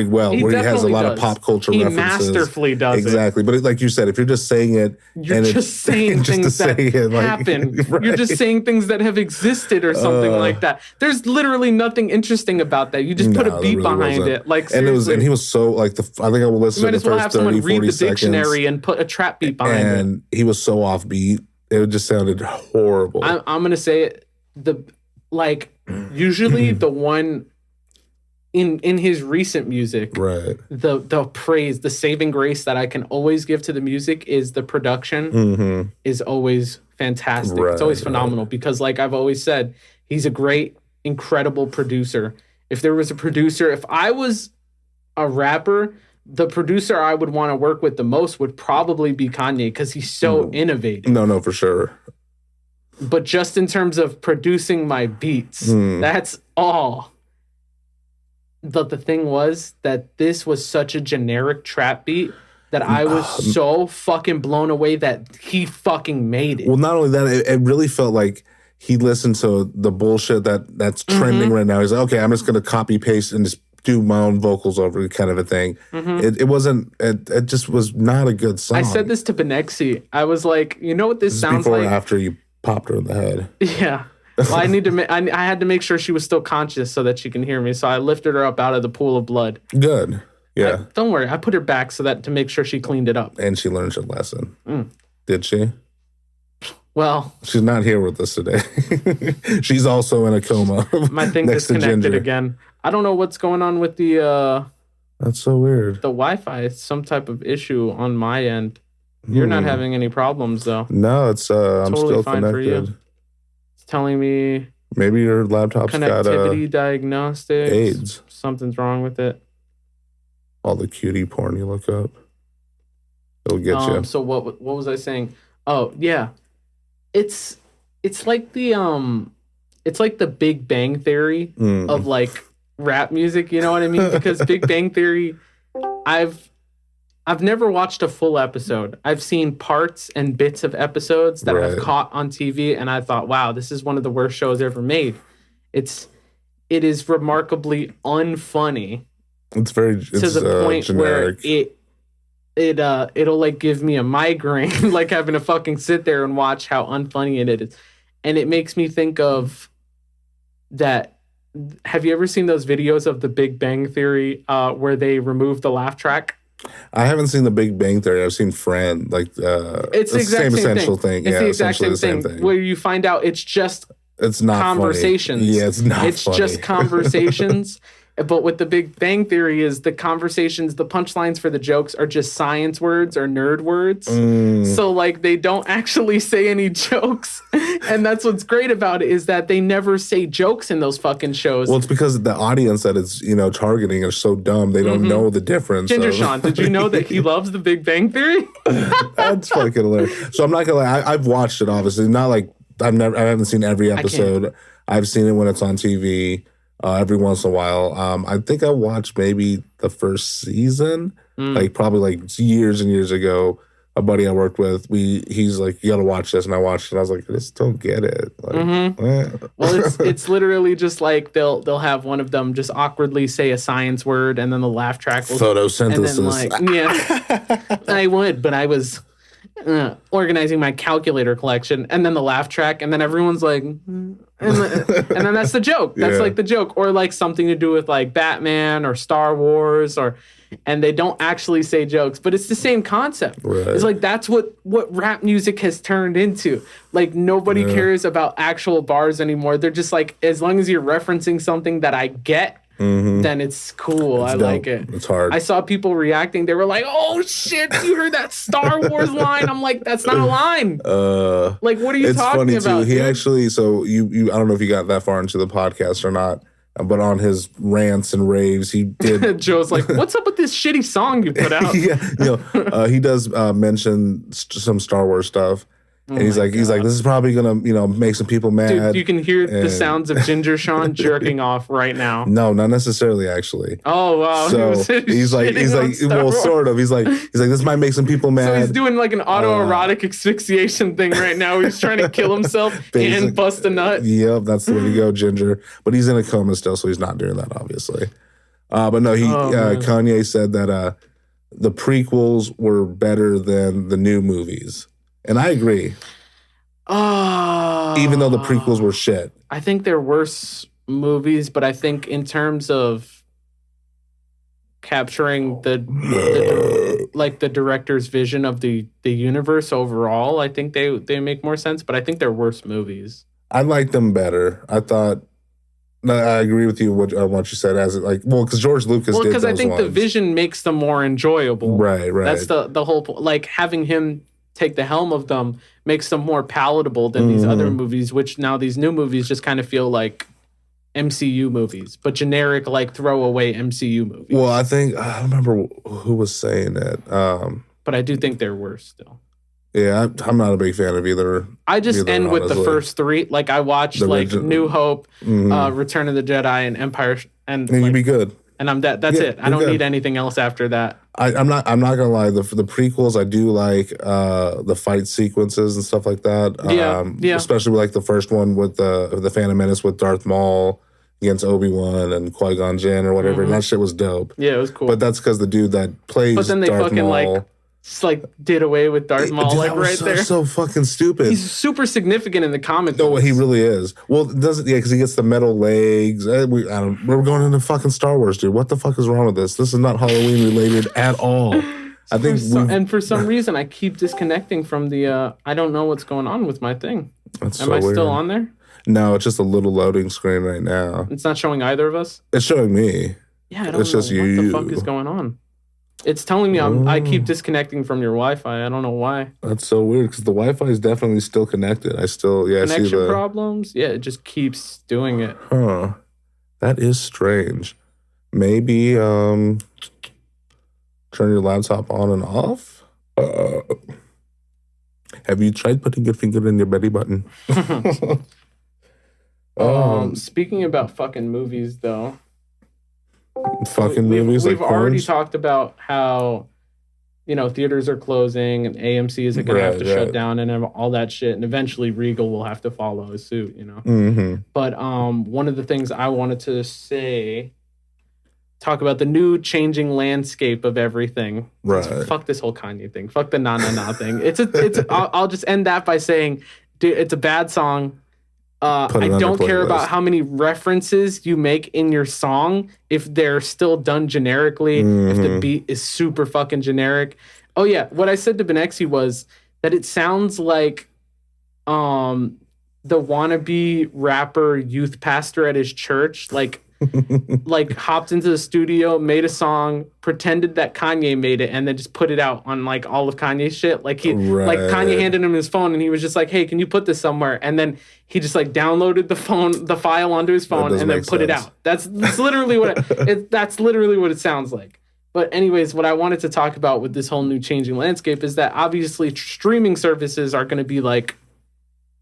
well, where he has a lot of pop culture references. He masterfully does exactly. But like you said, if you're just saying it, you're just saying things that happen. You're just saying things that have existed or something like that. There's literally nothing interesting about that. You just put a beat behind it. Like seriously. And he was so like I think I will listen to the first have someone 30, read the dictionary and put a trap beat behind it. And he was so offbeat. It just sounded horrible. I'm going to say it. Usually the one in his recent music, right? The praise, the saving grace that I can always give to the music is the production is always fantastic. Right, it's always phenomenal because, like I've always said, he's a great, incredible producer. If there was a producer, if I was a rapper, the producer I would want to work with the most would probably be Kanye because he's so innovative. No, for sure. But just in terms of producing my beats, that's all. But the thing was that this was such a generic trap beat that I was so fucking blown away that he fucking made it. Well, not only that, it really felt like he listened to the bullshit that's trending right now. He's like, okay, I'm just going to copy paste and just do my own vocals over it, kind of a thing. It wasn't, it just was not a good song. I said this to Benexi. I was like, you know what this sounds before like? Or after you popped her in the head. Yeah. Well, I had to make sure she was still conscious so that she can hear me. So I lifted her up out of the pool of blood. Good. Yeah. Don't worry. I put her back to make sure she cleaned it up. And she learned her lesson. Did she? Well, she's not here with us today. She's also in a coma. My thing disconnected again. I don't know what's going on with the That's so weird. The Wi-Fi. It's some type of issue on my end. You're not having any problems though. No, it's I'm totally still fine connected. For you. It's telling me maybe your laptop's connectivity diagnostics. AIDS. Something's wrong with it. All the cutie porn you look up. It'll get you. So what was I saying? Oh, yeah. It's like the Big Bang Theory of like rap music, you know what I mean? Because Big Bang Theory, I've never watched a full episode. I've seen parts and bits of episodes that I've caught on TV, and I thought, wow, this is one of the worst shows ever made. It is remarkably unfunny. It's to the point generic. Where it'll like give me a migraine, like having to fucking sit there and watch how unfunny it is. And it makes me think of that. Have you ever seen those videos of the Big Bang Theory where they remove the laugh track? I haven't seen the Big Bang Theory. I've seen Friend. Like it's the exact same essential thing. It's the exact same thing. Where you find out it's not conversations. Funny. Yeah, it's not. It's funny. Just conversations. But with the Big Bang Theory is the conversations, the punchlines for the jokes are just science words or nerd words. So like they don't actually say any jokes. And that's what's great about it is that they never say jokes in those fucking shows. Well, it's because the audience that it's, targeting are so dumb. They don't know the difference. Ginger Sean, did you know that he loves the Big Bang Theory? That's fucking hilarious. So I'm not going to lie. I've watched it, obviously. Not like I haven't seen every episode. I've seen it when it's on TV. Every once in a while. I think I watched maybe the first season, like probably like years and years ago. A buddy I worked with, he's like, you gotta watch this, and I watched it. I was like, I just don't get it. Like, Well, it's literally just like they'll have one of them just awkwardly say a science word, and then the laugh track will photosynthesis. And then yeah, I would, but I was organizing my calculator collection, and then the laugh track, and then everyone's like, and then that's the joke. That's like the joke, or like something to do with like Batman or Star Wars, and they don't actually say jokes, but it's the same concept. Right. It's like that's what rap music has turned into. Like nobody cares about actual bars anymore. They're just like, as long as you're referencing something that I get. Then it's cool. I like it. It's hard. I saw people reacting. They were like, "Oh shit, you heard that Star Wars line?" I'm like, "That's not a line." Like, what are you talking about? It's funny too. He actually. So you. I don't know if you got that far into the podcast or not, but on his rants and raves, he did. Joe's like, "What's up with this shitty song you put out?" He does mention some Star Wars stuff. And he's like, this is probably gonna, make some people mad. Dude, you can hear the sounds of Ginger Sean jerking off right now. No, not necessarily, actually. Oh wow! So he's like, well, sort of. He's like, this might make some people mad. So he's doing like an autoerotic asphyxiation thing right now. He's trying to kill himself and bust a nut. Yep, that's the way to go, Ginger. But he's in a coma still, so he's not doing that, obviously. But no, Kanye said that the prequels were better than the new movies. And I agree. Even though the prequels were shit. I think they're worse movies, but I think in terms of capturing the director's vision of the universe overall, I think they make more sense, but I think they're worse movies. I liked them better. I thought No, I agree with you what you said. As because George Lucas did because I think the vision makes them more enjoyable. Right. That's the whole point. Like having him take the helm of them makes them more palatable than these other movies, which now these new movies just kind of feel like MCU movies, but generic like throwaway MCU movies. Well, I don't remember who was saying that. But I do think they're worse still. Yeah, I'm not a big fan of either. I just end with the first three. Like I watched New Hope, Return of the Jedi, and Empire, and you'd be good. And I'm that's it. I don't need anything else after that. I'm not gonna lie. The prequels, I do like the fight sequences and stuff like that. Yeah. Especially with, like the first one with the Phantom Menace with Darth Maul against Obi-Wan and Qui-Gon Jinn or whatever. And that shit was dope. Yeah, it was cool. But that's because the dude that plays Darth Maul. But then they fucking did away with Darth Maul there. So fucking stupid. He's super significant in the comic. No, he really is. Well, because he gets the metal legs. We're going into fucking Star Wars, dude. What the fuck is wrong with this? This is not Halloween related at all. I think. And for some reason, I keep disconnecting from the. I don't know what's going on with my thing. Am I still on there? No, it's just a little loading screen right now. It's not showing either of us. It's showing me. Yeah, I don't know what the fuck is going on. It's telling me I keep disconnecting from your Wi-Fi. I don't know why. That's so weird because the Wi-Fi is definitely still connected. Connection I see problems. Yeah, it just keeps doing it. Huh? That is strange. Maybe turn your laptop on and off. Have you tried putting your finger in your belly button? Speaking about fucking movies, though. Movies we've already talked about how theaters are closing and AMC is going to have to shut down and all that shit, and eventually Regal will have to follow suit. But one of the things I wanted to talk about the new changing landscape of everything. Right. Fuck this whole Kanye thing. Fuck the na na na thing. I'll just end that by saying, dude, it's a bad song. I don't care about how many references you make in your song if they're still done generically, if the beat is super fucking generic. Oh, yeah. What I said to Benexi was that it sounds like the wannabe rapper youth pastor at his church, hopped into the studio, made a song, pretended that Kanye made it, and then just put it out on all of Kanye's shit. Kanye handed him his phone and he was just like, "Hey, can you put this somewhere?" And then he just downloaded the file onto his phone and then put it out. That's literally what that's literally what it sounds like. But anyways, what I wanted to talk about with this whole new changing landscape is that obviously streaming services are going to be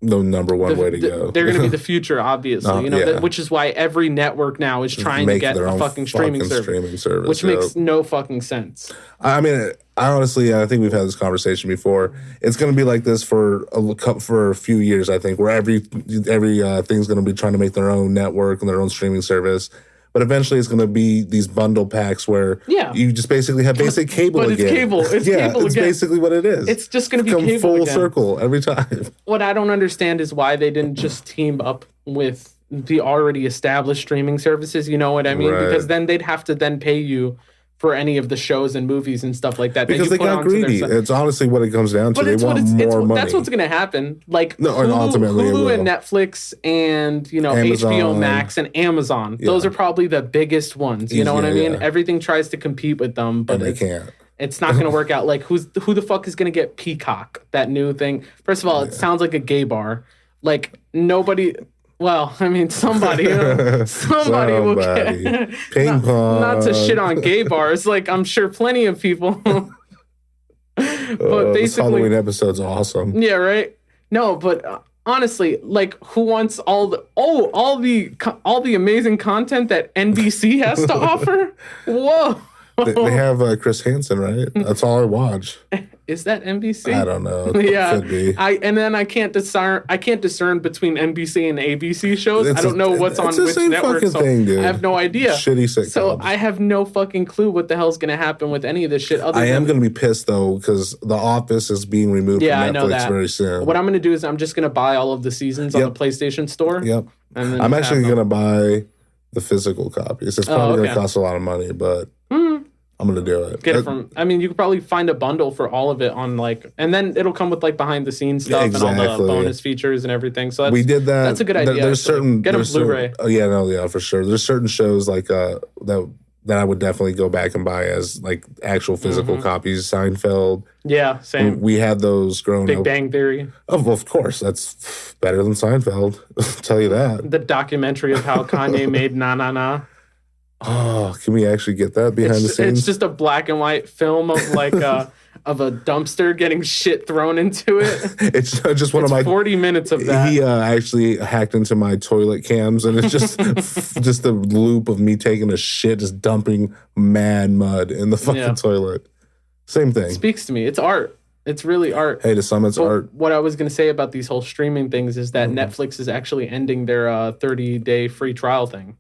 the number one way to go. They're going to be the future, obviously. Which is why every network now is trying to get a fucking streaming service, which makes no fucking sense. I mean, I think we've had this conversation before. It's going to be like this for a few years, I think, where every thing's going to be trying to make their own network and their own streaming service. But eventually it's going to be these bundle packs where you just basically have basic cable again. But it's cable. It's cable it's again. Basically what it is. It's just going to be cable full circle every time. What I don't understand is why they didn't just team up with the already established streaming services. You know what I mean? Right. Because then they'd have to then pay you for any of the shows and movies and stuff like that. Because they got greedy. It's honestly what it comes down to. They want more money. That's what's going to happen. Hulu and Netflix and HBO Max and Amazon. Yeah. Those are probably the biggest ones. You know what I mean? Yeah. Everything tries to compete with them, but they can't. It's not going to work out. Who the fuck is going to get Peacock? That new thing. First of all, it sounds like a gay bar. Nobody. Well, I mean, somebody will get ping pong. Not to shit on gay bars. I'm sure plenty of people. But basically, this Halloween episode's awesome. Yeah, right. No, but honestly, who wants all the amazing content that NBC has to offer? Whoa. They have Chris Hanson, right? That's all I watch. Is that NBC? I don't know. Yeah, could be. I can't discern between NBC and ABC shows. I don't know what's on which network. So I have no idea. Shitty sitcoms. So I have no fucking clue what the hell's gonna happen with any of this shit. I am gonna be pissed though because The Office is being removed from Netflix very soon. What I'm gonna do is I'm just gonna buy all of the seasons on the PlayStation Store. Yep. And then I'm actually gonna buy the physical copies. It's probably gonna cost a lot of money, but. I'm gonna do it. Get it from. I mean, you could probably find a bundle for all of it on like, and then it'll come with like behind the scenes stuff and all the bonus features and everything. So we did that. That's a good idea. There's certain get them Blu-ray. For sure. There's certain shows like that I would definitely go back and buy as like actual physical copies. Seinfeld. Yeah, same. We had those growing up. Big Bang Theory. Oh, well, of course. That's better than Seinfeld. I'll tell you that. The documentary of how Kanye made Na Na Na. Oh, can we actually get that behind the scenes? It's just a black and white film of like of a dumpster getting shit thrown into it. It's just one of my 40 minutes of that. He actually hacked into my toilet cams, and it's just just a loop of me taking a shit, just dumping mad mud in the fucking toilet. Same thing. Speaks to me. It's art. It's really art. Hey, to some, it's art. What I was going to say about these whole streaming things is that Netflix is actually ending their 30-day free trial thing.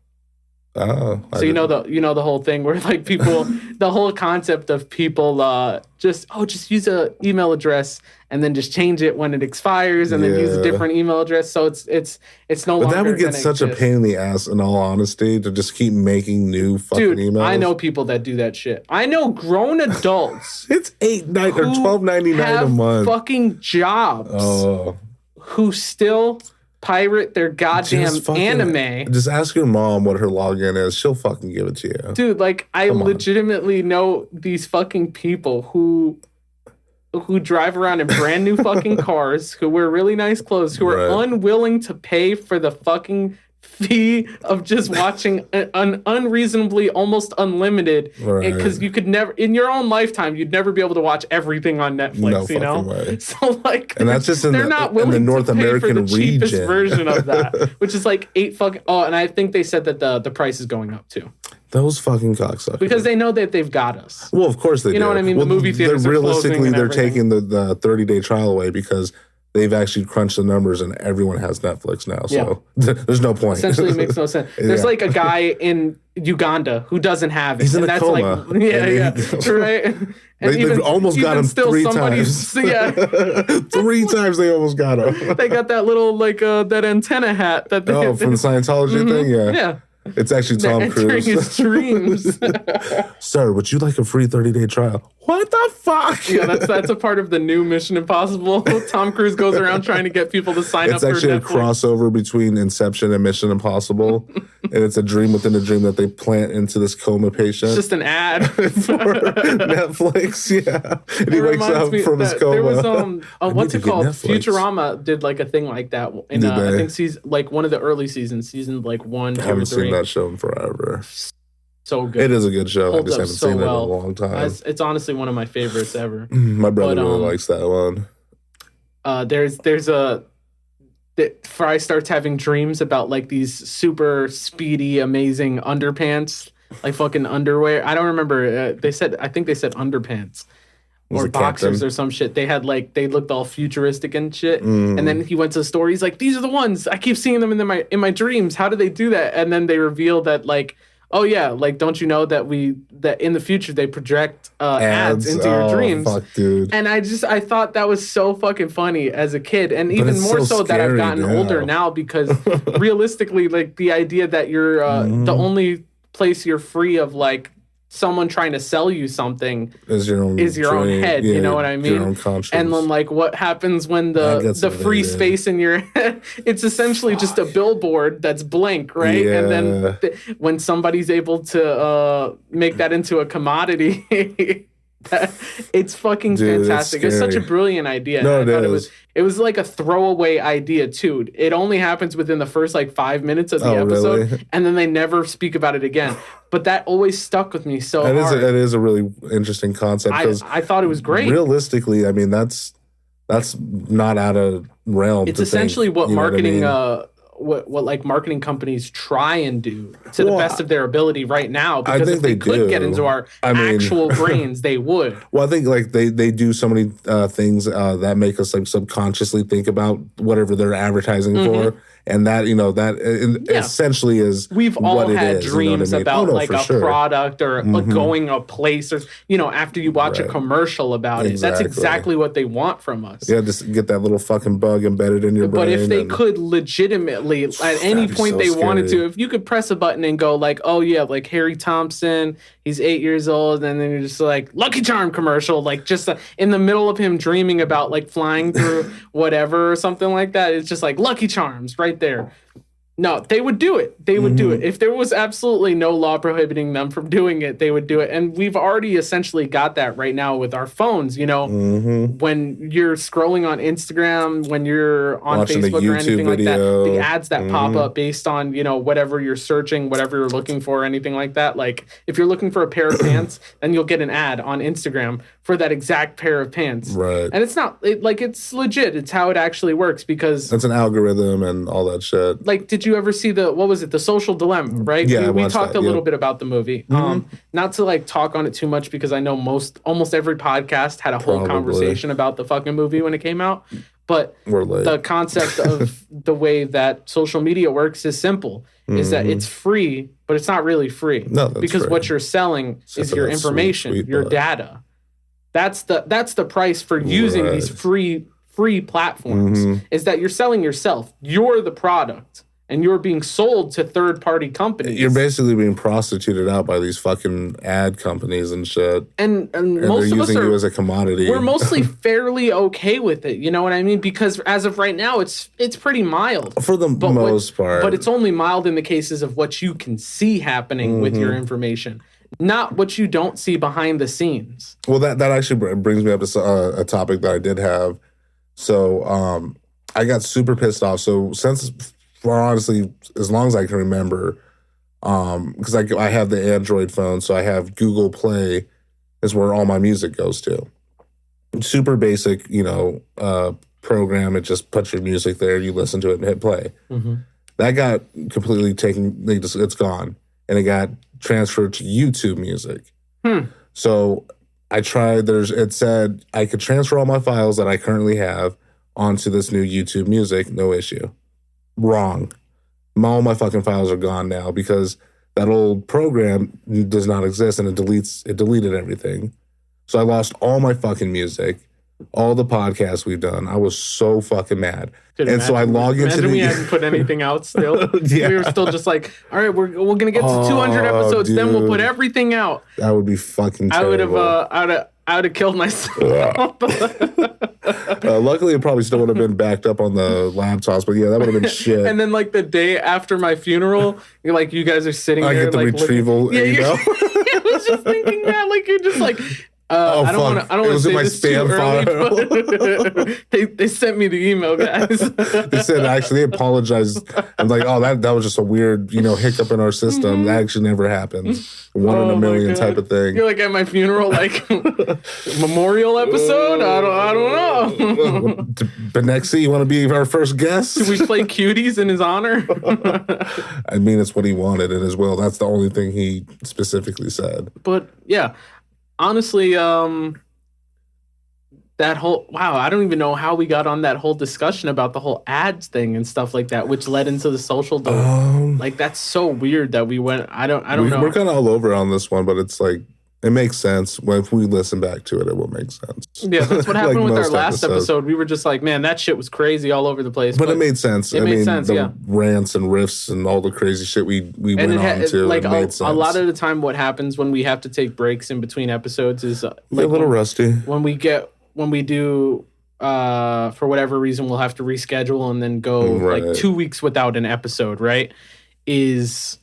Oh, so you know the whole thing where like people, the whole concept of people just use a email address and then just change it when it expires and then use a different email address. So it's no longer. But that would get such a pain in the ass. In all honesty, to just keep making new fucking emails. I know people that do that shit. I know grown adults. It's $12.99 a month. Fucking jobs. Oh. Who still pirate their goddamn anime. Just ask your mom what her login is. She'll fucking give it to you. Dude, like I legitimately know these fucking people who drive around in brand new fucking cars, who wear really nice clothes, who are unwilling to pay for the fucking fee of just watching an unreasonably almost unlimited, because you could never in your own lifetime you'd never be able to watch everything on Netflix. You know, way. So like, and that's just they're not willing in the North to pay American for the cheapest region version of that, which is like $8 fucking. Oh, and I think they said that the price is going up too. Those fucking cocksuckers. Because they know that they've got us. Well, of course they do. You know what I mean? The movie theaters are closing. They're taking the 30-day trial away because they've actually crunched the numbers and everyone has Netflix now. So there's no point. Essentially, it makes no sense. There's like a guy in Uganda who doesn't have it. He's in a coma. Like, right? And they've almost got him three times. 3 times they almost got him. They got that little, like, that antenna hat. That they from the Scientology thing? Yeah. It's actually Tom Cruise. His dreams. Sir, would you like a free 30-day trial? What the fuck? Yeah, that's a part of the new Mission Impossible. Tom Cruise goes around trying to get people to sign up for Netflix. It's actually a crossover between Inception and Mission Impossible. And it's a dream within a dream that they plant into this coma patient. It's just an ad for Netflix, And he wakes up from his coma. There was what's it called? Netflix. Futurama did like a thing like that. In I think like one of the early seasons, season like 1, 2, or 3. I haven't seen that show in forever. So good. It is a good show. I just haven't seen it in a long time. It's honestly one of my favorites ever. My brother really likes that one. Fry starts having dreams about like these super speedy, amazing underpants, like fucking underwear. I don't remember. I think they said underpants or boxers or some shit. They had like, they looked all futuristic and shit. And then he went to the store. He's like, these are the ones. I keep seeing them in my dreams. How do they do that? And then they reveal that like, oh yeah, like don't you know that in the future they project ads into your dreams? Fuck, dude. And I thought that was so fucking funny as a kid, and even more so that I've gotten older now, because realistically, like the idea that you're the only place you're free of like someone trying to sell you something is your own head. You know what I mean? Your own conscience. And then like what happens when the free space in your head, it's essentially just a billboard that's blank, right? And then when somebody's able to make that into a commodity, it's fucking fantastic. It's such a brilliant idea. No, it was like a throwaway idea too. It only happens within the first like 5 minutes of the episode, really? And then they never speak about it again. But that always stuck with me so hard. It is a really interesting concept. I thought it was great. Realistically, I mean that's not out of realm. It's essentially what marketing what like marketing companies try and do to the best of their ability right now, because if they could get into our actual brains, they would. Well, I think like they do so many things that make us like subconsciously think about whatever they're advertising for, And that, essentially is we've all what had it is, dreams about like a product or going a place or, after you watch a commercial about it. That's exactly what they want from us. Yeah, just get that little fucking bug embedded in your brain. But if they could legitimately, at any point they wanted to, if you could press a button and go like, oh yeah, like Harry Thompson, he's 8 years old, and then you're just like, Lucky Charm commercial, like just in the middle of him dreaming about like flying through whatever or something like that, it's just like Lucky Charms right there. No, they would do it. They would do it. If there was absolutely no law prohibiting them from doing it, they would do it. And we've already essentially got that right now with our phones, when you're scrolling on Instagram, when you're on watching Facebook or anything like that, the ads that pop up based on, whatever you're searching, whatever you're looking for, anything like that. Like if you're looking for a pair of pants, then you'll get an ad on Instagram for that exact pair of pants. Right. And it's not it's legit. It's how it actually works because that's an algorithm and all that shit. Like, did you ever see The Social Dilemma, right? Yeah, we talked a little bit about the movie. Not to like talk on it too much because I know almost every podcast had a whole conversation about the fucking movie when it came out. But the concept of the way that social media works is simple. Is that it's free, but it's not really free. No, that's because free. What you're selling is your information, your data. That's the price for using these free platforms. Is that you're selling yourself. You're the product. And you're being sold to third-party companies. You're basically being prostituted out by these fucking ad companies and shit. And most they're of us using you as a commodity. We're mostly fairly okay with it. You know what I mean? Because as of right now, it's pretty mild. For the most part. But it's only mild in the cases of what you can see happening with your information. Not what you don't see behind the scenes. Well, that actually brings me up to a topic that I did have. So I got super pissed off. So for honestly, as long as I can remember, because I have the Android phone, so I have Google Play is where all my music goes to. Super basic, program. It just puts your music there, you listen to it and hit play. That got completely taken, it's gone. And it got transferred to YouTube Music. So I tried, it said I could transfer all my files that I currently have onto this new YouTube Music, no issue. Wrong. All my fucking files are gone now because that old program does not exist and it deleted everything. So I lost all my fucking music, all the podcasts we've done. I was so fucking mad. So I log into we hadn't put anything out still. We were still just like, all right, we're gonna get to 200 episodes, dude. Then we'll put everything out. That would be fucking terrible. I would have killed myself. Luckily, it probably still would have been backed up on the laptops, but yeah, that would have been shit. And then, like the day after my funeral, you guys are sitting there, I get the like retrieval. I was just thinking that, like you're just like. I don't want to say this too early, but they sent me the email, guys. They said actually they apologized. I'm like, oh, that was just a weird, hiccup in our system. That actually never happens. One in a million type of thing. You're like at my funeral, like memorial episode. I don't know. But next, you want to be our first guest? Should we play Cuties in his honor? I mean, it's what he wanted in his will. That's the only thing he specifically said. But yeah. Honestly, that whole I don't even know how we got on that whole discussion about the whole ads thing and stuff like that, which led into the social like that's so weird that we went. I don't know. We're kind of all over on this one, but it's like it makes sense. If we listen back to it, it will make sense. Yeah, that's what happened with our last episode. We were just like, man, that shit was crazy all over the place. But it made sense. It made sense, the rants and riffs and all the crazy shit we went on to. Like, it made sense. A lot of the time what happens when we have to take breaks in between episodes is a little rusty. When we do for whatever reason we'll have to reschedule and then go like 2 weeks without an episode, right? Is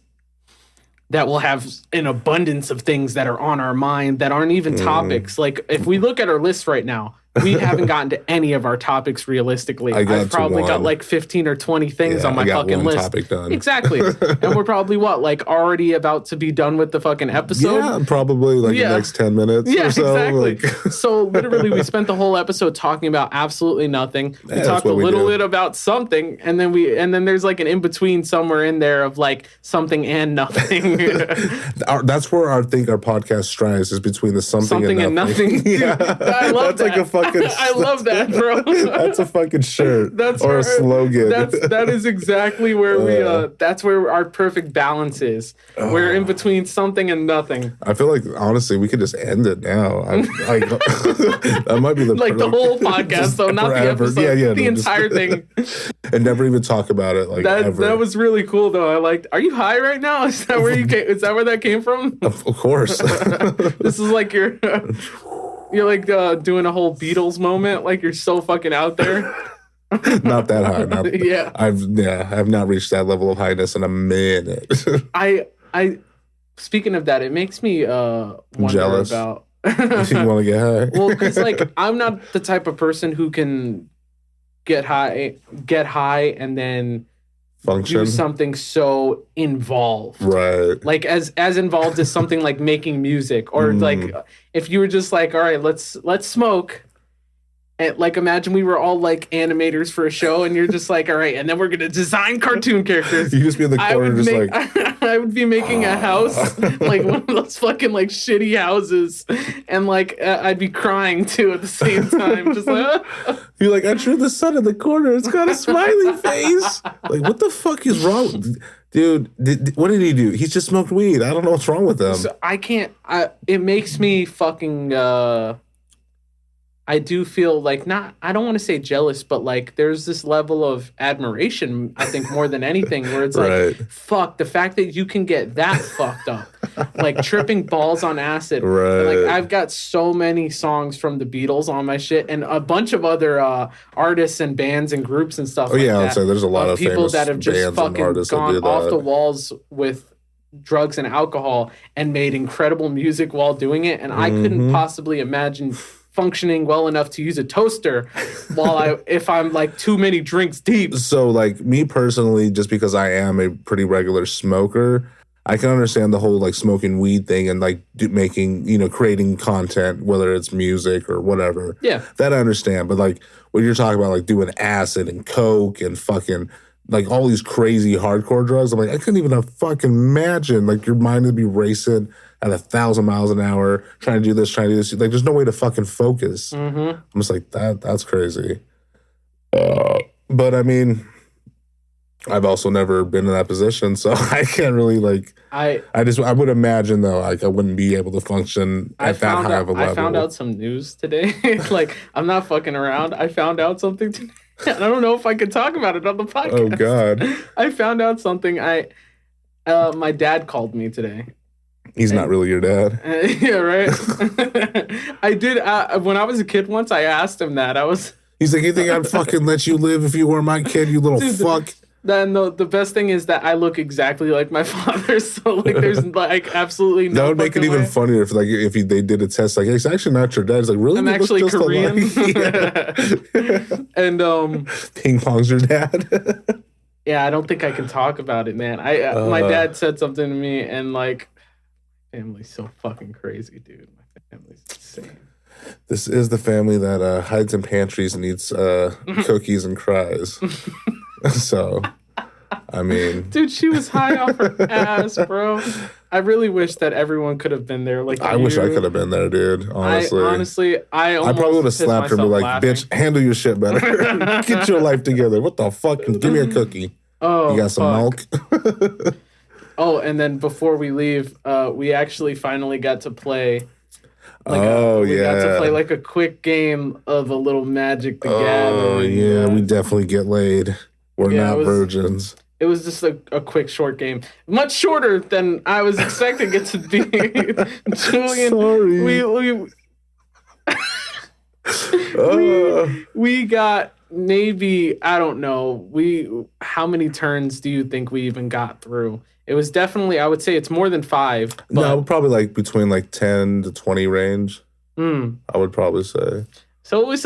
that we'll have an abundance of things that are on our mind that aren't even topics. Like if we look at our list right now, we haven't gotten to any of our topics realistically. I've probably got like 15 or 20 things on my fucking list. Topic done. Exactly. And we're probably already about to be done with the fucking episode? Yeah, probably the next 10 minutes or so. Exactly. So literally we spent the whole episode talking about absolutely nothing. We talked a little bit about something and then there's like an in-between somewhere in there of like something and nothing. That's where I think our podcast strives is between the something and nothing. Yeah. I love that's that. like a fucking I love that, bro. That's a fucking shirt. A slogan. That is exactly where we. That's where our perfect balance is. We're in between something and nothing. I feel like honestly, we could just end it now. That might be the the whole podcast, though, not forever. the episode. The entire thing, and never even talk about it. That was really cool, though. I liked. Are you high right now? Is that where you came? Is that where that came from? Of course. This is like you're like doing a whole Beatles moment. Like you're so fucking out there. Not that high. I've not reached that level of highness in a minute. I speaking of that, it makes me wonder jealous about. You want to get high? Well, because I'm not the type of person who can get high, and then function, do something so involved, right? Like as involved as something like making music, or like if you were just like, all right, let's smoke. And imagine we were all like animators for a show, and you're just like, all right, and then we're gonna design cartoon characters. You just be in the corner, I would be making a house, like one of those fucking like shitty houses, and I'd be crying too at the same time, just like. You're like, I drew the sun in the corner. It's got a smiley face. Like, what the fuck is wrong, dude? What did he do? He's just smoked weed. I don't know what's wrong with him. So I can't. It makes me fucking. I do feel like I don't want to say jealous, but like there's this level of admiration, I think, more than anything, where it's like, fuck, the fact that you can get that fucked up, like tripping balls on acid. Right. And, I've got so many songs from the Beatles on my shit, and a bunch of other artists and bands and groups and stuff. I'd say there's a lot of people that have just fucking gone off the walls with drugs and alcohol and made incredible music while doing it, and I couldn't possibly imagine functioning well enough to use a toaster if I'm like too many drinks deep. So like me personally, just because I am a pretty regular smoker, I can understand the whole like smoking weed thing and like making, creating content, whether it's music or whatever. Yeah. That I understand. But like when you're talking about like doing acid and coke and fucking like all these crazy hardcore drugs, I'm like, I couldn't even fucking imagine like your mind would be racing at 1,000 miles an hour, trying to do this. Like, there's no way to fucking focus. I'm just like, that's crazy. But I mean, I've also never been in that position, so I can't really like. I would imagine though, like I wouldn't be able to function at that high of a level. I found out some news today. Like I'm not fucking around. I found out something today. I don't know if I could talk about it on the podcast. Oh God! I found out something. My dad called me today. He's not really your dad. Yeah, right. I did when I was a kid once. I asked him that. He's like, you think I'd fucking let you live if you were my kid, you little fuck? Then the best thing is that I look exactly like my father, so like there's like absolutely no. That would make it even funnier if they did a test like, it's actually not your dad. It's like, really? I'm actually Korean. And ping pong's your dad. Yeah, I don't think I can talk about it, man. My dad said something to me, and like, family's so fucking crazy, dude. My family's insane. This is the family that hides in pantries and eats cookies and cries. So, I mean... Dude, she was high off her ass, bro. I really wish that everyone could have been there. Like I wish I could have been there, dude. Honestly. I probably would have slapped her and be like, laughing. Bitch, handle your shit better. Get your life together. What the fuck? Give me a cookie. Oh, you got some milk? Oh, and then before we leave, we actually finally got to play... we got to play like a quick game of a little Magic the Gathering. Oh, yeah, we definitely get laid. We're not virgins. It was just a quick, short game. Much shorter than I was expecting it to be. Julian, sorry. We got maybe, I don't know, how many turns do you think we even got through? It was definitely, I would say it's more than 5. No, probably like between like 10 to 20 range. I would probably say. So it was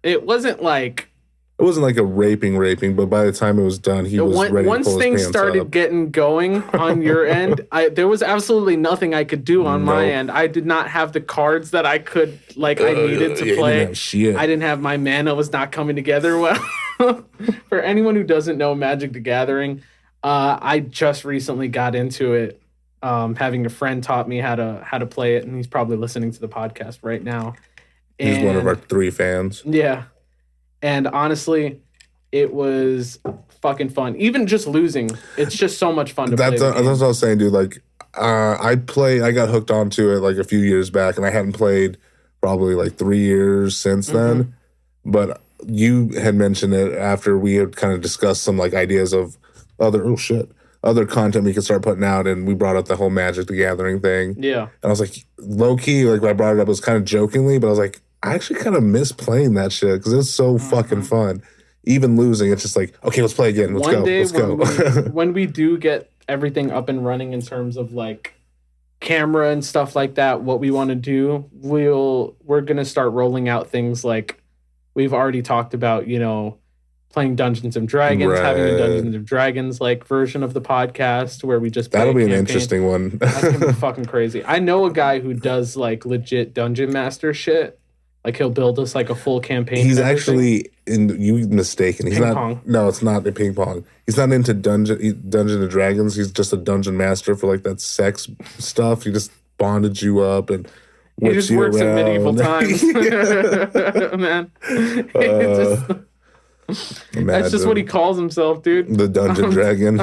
it wasn't like... It wasn't like a raping, but by the time it was done, he was ready to pull his pants up. Once things started getting going on your end, there was absolutely nothing I could do on my end. I did not have the cards that I could, I needed to play. I didn't have my mana was not coming together well. For anyone who doesn't know Magic the Gathering, I just recently got into it. Having a friend taught me how to play it, and he's probably listening to the podcast right now. He's one of our 3 fans. Yeah. And honestly, it was fucking fun. Even just losing, it's just so much fun to play. That's what I was saying, dude. Like, I got hooked onto it like a few years back, and I hadn't played probably like 3 years since then. But you had mentioned it after we had kind of discussed some like ideas of other content we could start putting out, and we brought up the whole Magic the Gathering thing. Yeah. And I was like, low key, like when I brought it up, it was kind of jokingly, but I was like, I actually kind of miss playing that shit because it's so fucking fun. Even losing, it's just like, okay, let's play again. Let's go. When we do get everything up and running in terms of like camera and stuff like that, what we want to do, we're gonna start rolling out things like we've already talked about, you know, playing Dungeons and Dragons, having a Dungeons and Dragons like version of the podcast where we just play that'll be an interesting one. That's gonna be fucking crazy. I know a guy who does like legit dungeon master shit. Like he'll build us like a full campaign. He's actually you mistaken. He's pong. No, it's not a ping pong. He's not into Dungeons and Dragons. He's just a dungeon master for like that sex stuff. He just bonded you up and he just works in medieval times. Man. That's just what he calls himself, dude. The Dungeon Dragon.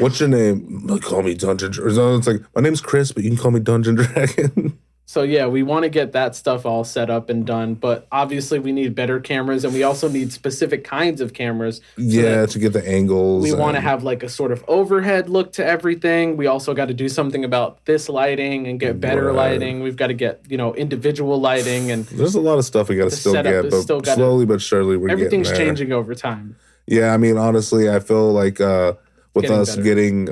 What's your name? Call me Dungeon Dragon. It's like, my name's Chris, but you can call me Dungeon Dragon. So yeah, we want to get that stuff all set up and done, but obviously we need better cameras, and we also need specific kinds of cameras. To get the angles. We want to have like a sort of overhead look to everything. We also got to do something about this lighting and get better lighting. We've got to get, you know, individual lighting, and there's a lot of stuff we got to still get, but slowly but surely we're getting there. Everything's changing over time. Yeah, I mean, honestly, I feel like with us getting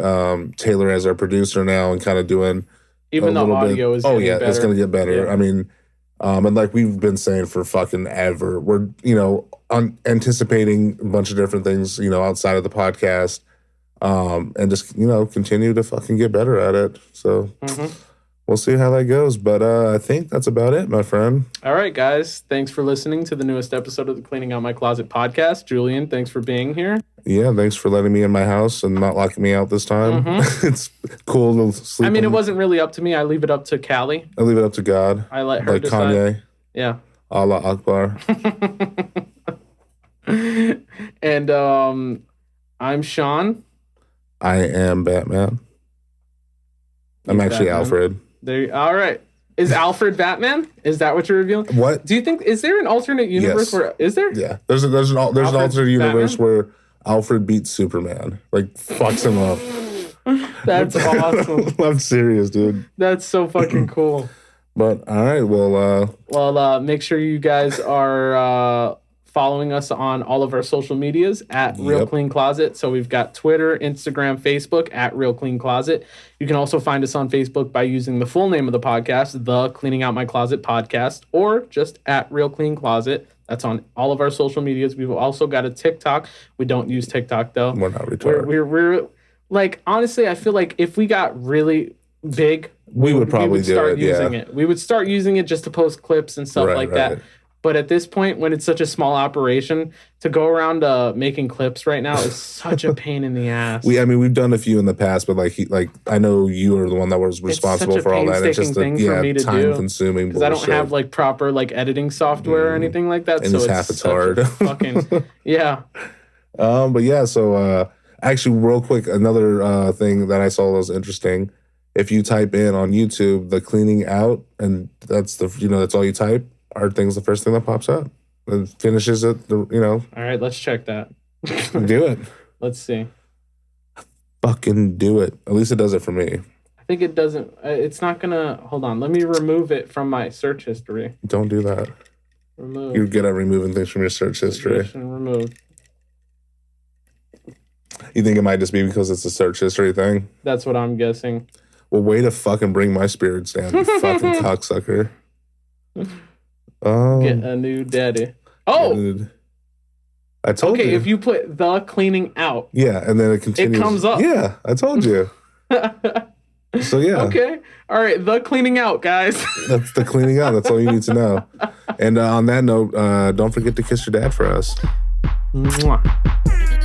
Taylor as our producer now and kind of doing even the audio is getting better. It's going to get better. Yeah. I mean, and like we've been saying for fucking ever, we're, you know, anticipating a bunch of different things, you know, outside of the podcast, and just, you know, continue to fucking get better at it. So we'll see how that goes. But I think that's about it, my friend. All right, guys. Thanks for listening to the newest episode of the Cleaning Out My Closet podcast. Julian, thanks for being here. Yeah, thanks for letting me in my house and not locking me out this time. It's cool to sleep. I mean, it wasn't really up to me. I leave it up to Callie. I leave it up to God. I let her decide. Kanye. Yeah. Allah Akbar. And I'm Sean. I am Batman. I'm actually Batman. Alfred. All right. Is Alfred Batman? Is that what you're revealing? What? Do you think, is there an alternate universe where, is there? Yeah. There's an alternate universe Batman? Where Alfred beats Superman. Like, fucks him up. That's awesome. I'm serious, dude. That's so fucking cool. But, all right, well... make sure you guys are following us on all of our social medias at Real Clean Closet. So we've got Twitter, Instagram, Facebook at Real Clean Closet. You can also find us on Facebook by using the full name of the podcast, The Cleaning Out My Closet Podcast, or just at Real Clean Closet. That's on all of our social medias. We've also got a TikTok. We don't use TikTok, though. We're not retarded. We're like, honestly, I feel like if we got really big, we would probably start using it. We would start using it just to post clips and stuff like that. But at this point, when it's such a small operation, to go around making clips right now is such a pain in the ass. We've done a few in the past, but I know you are the one that was responsible for all that. It's just thing for me to time consuming because I don't have like proper like editing software or anything like that. And so it's hard. Fucking yeah. But yeah, so actually, real quick, another thing that I saw that was interesting. If you type in on YouTube the cleaning out, and that's that's all you type. Our thing's the first thing that pops up. It finishes it, All right, let's check that. Do it. Let's see. Fucking do it. At least it does it for me. I think it doesn't. It's not gonna. Hold on. Let me remove it from my search history. Don't do that. Remove. You're good at removing things from your search history. Remove. You think it might just be because it's a search history thing? That's what I'm guessing. Well, way to fucking bring my spirits down, you fucking cocksucker. Get a new daddy. Oh! Dude. I told you. Okay, if you put the cleaning out. Yeah, and then it continues. It comes up. Yeah, I told you. So, yeah. Okay. All right, the cleaning out, guys. That's the cleaning out. That's all you need to know. And on that note, don't forget to kiss your dad for us. Mwah.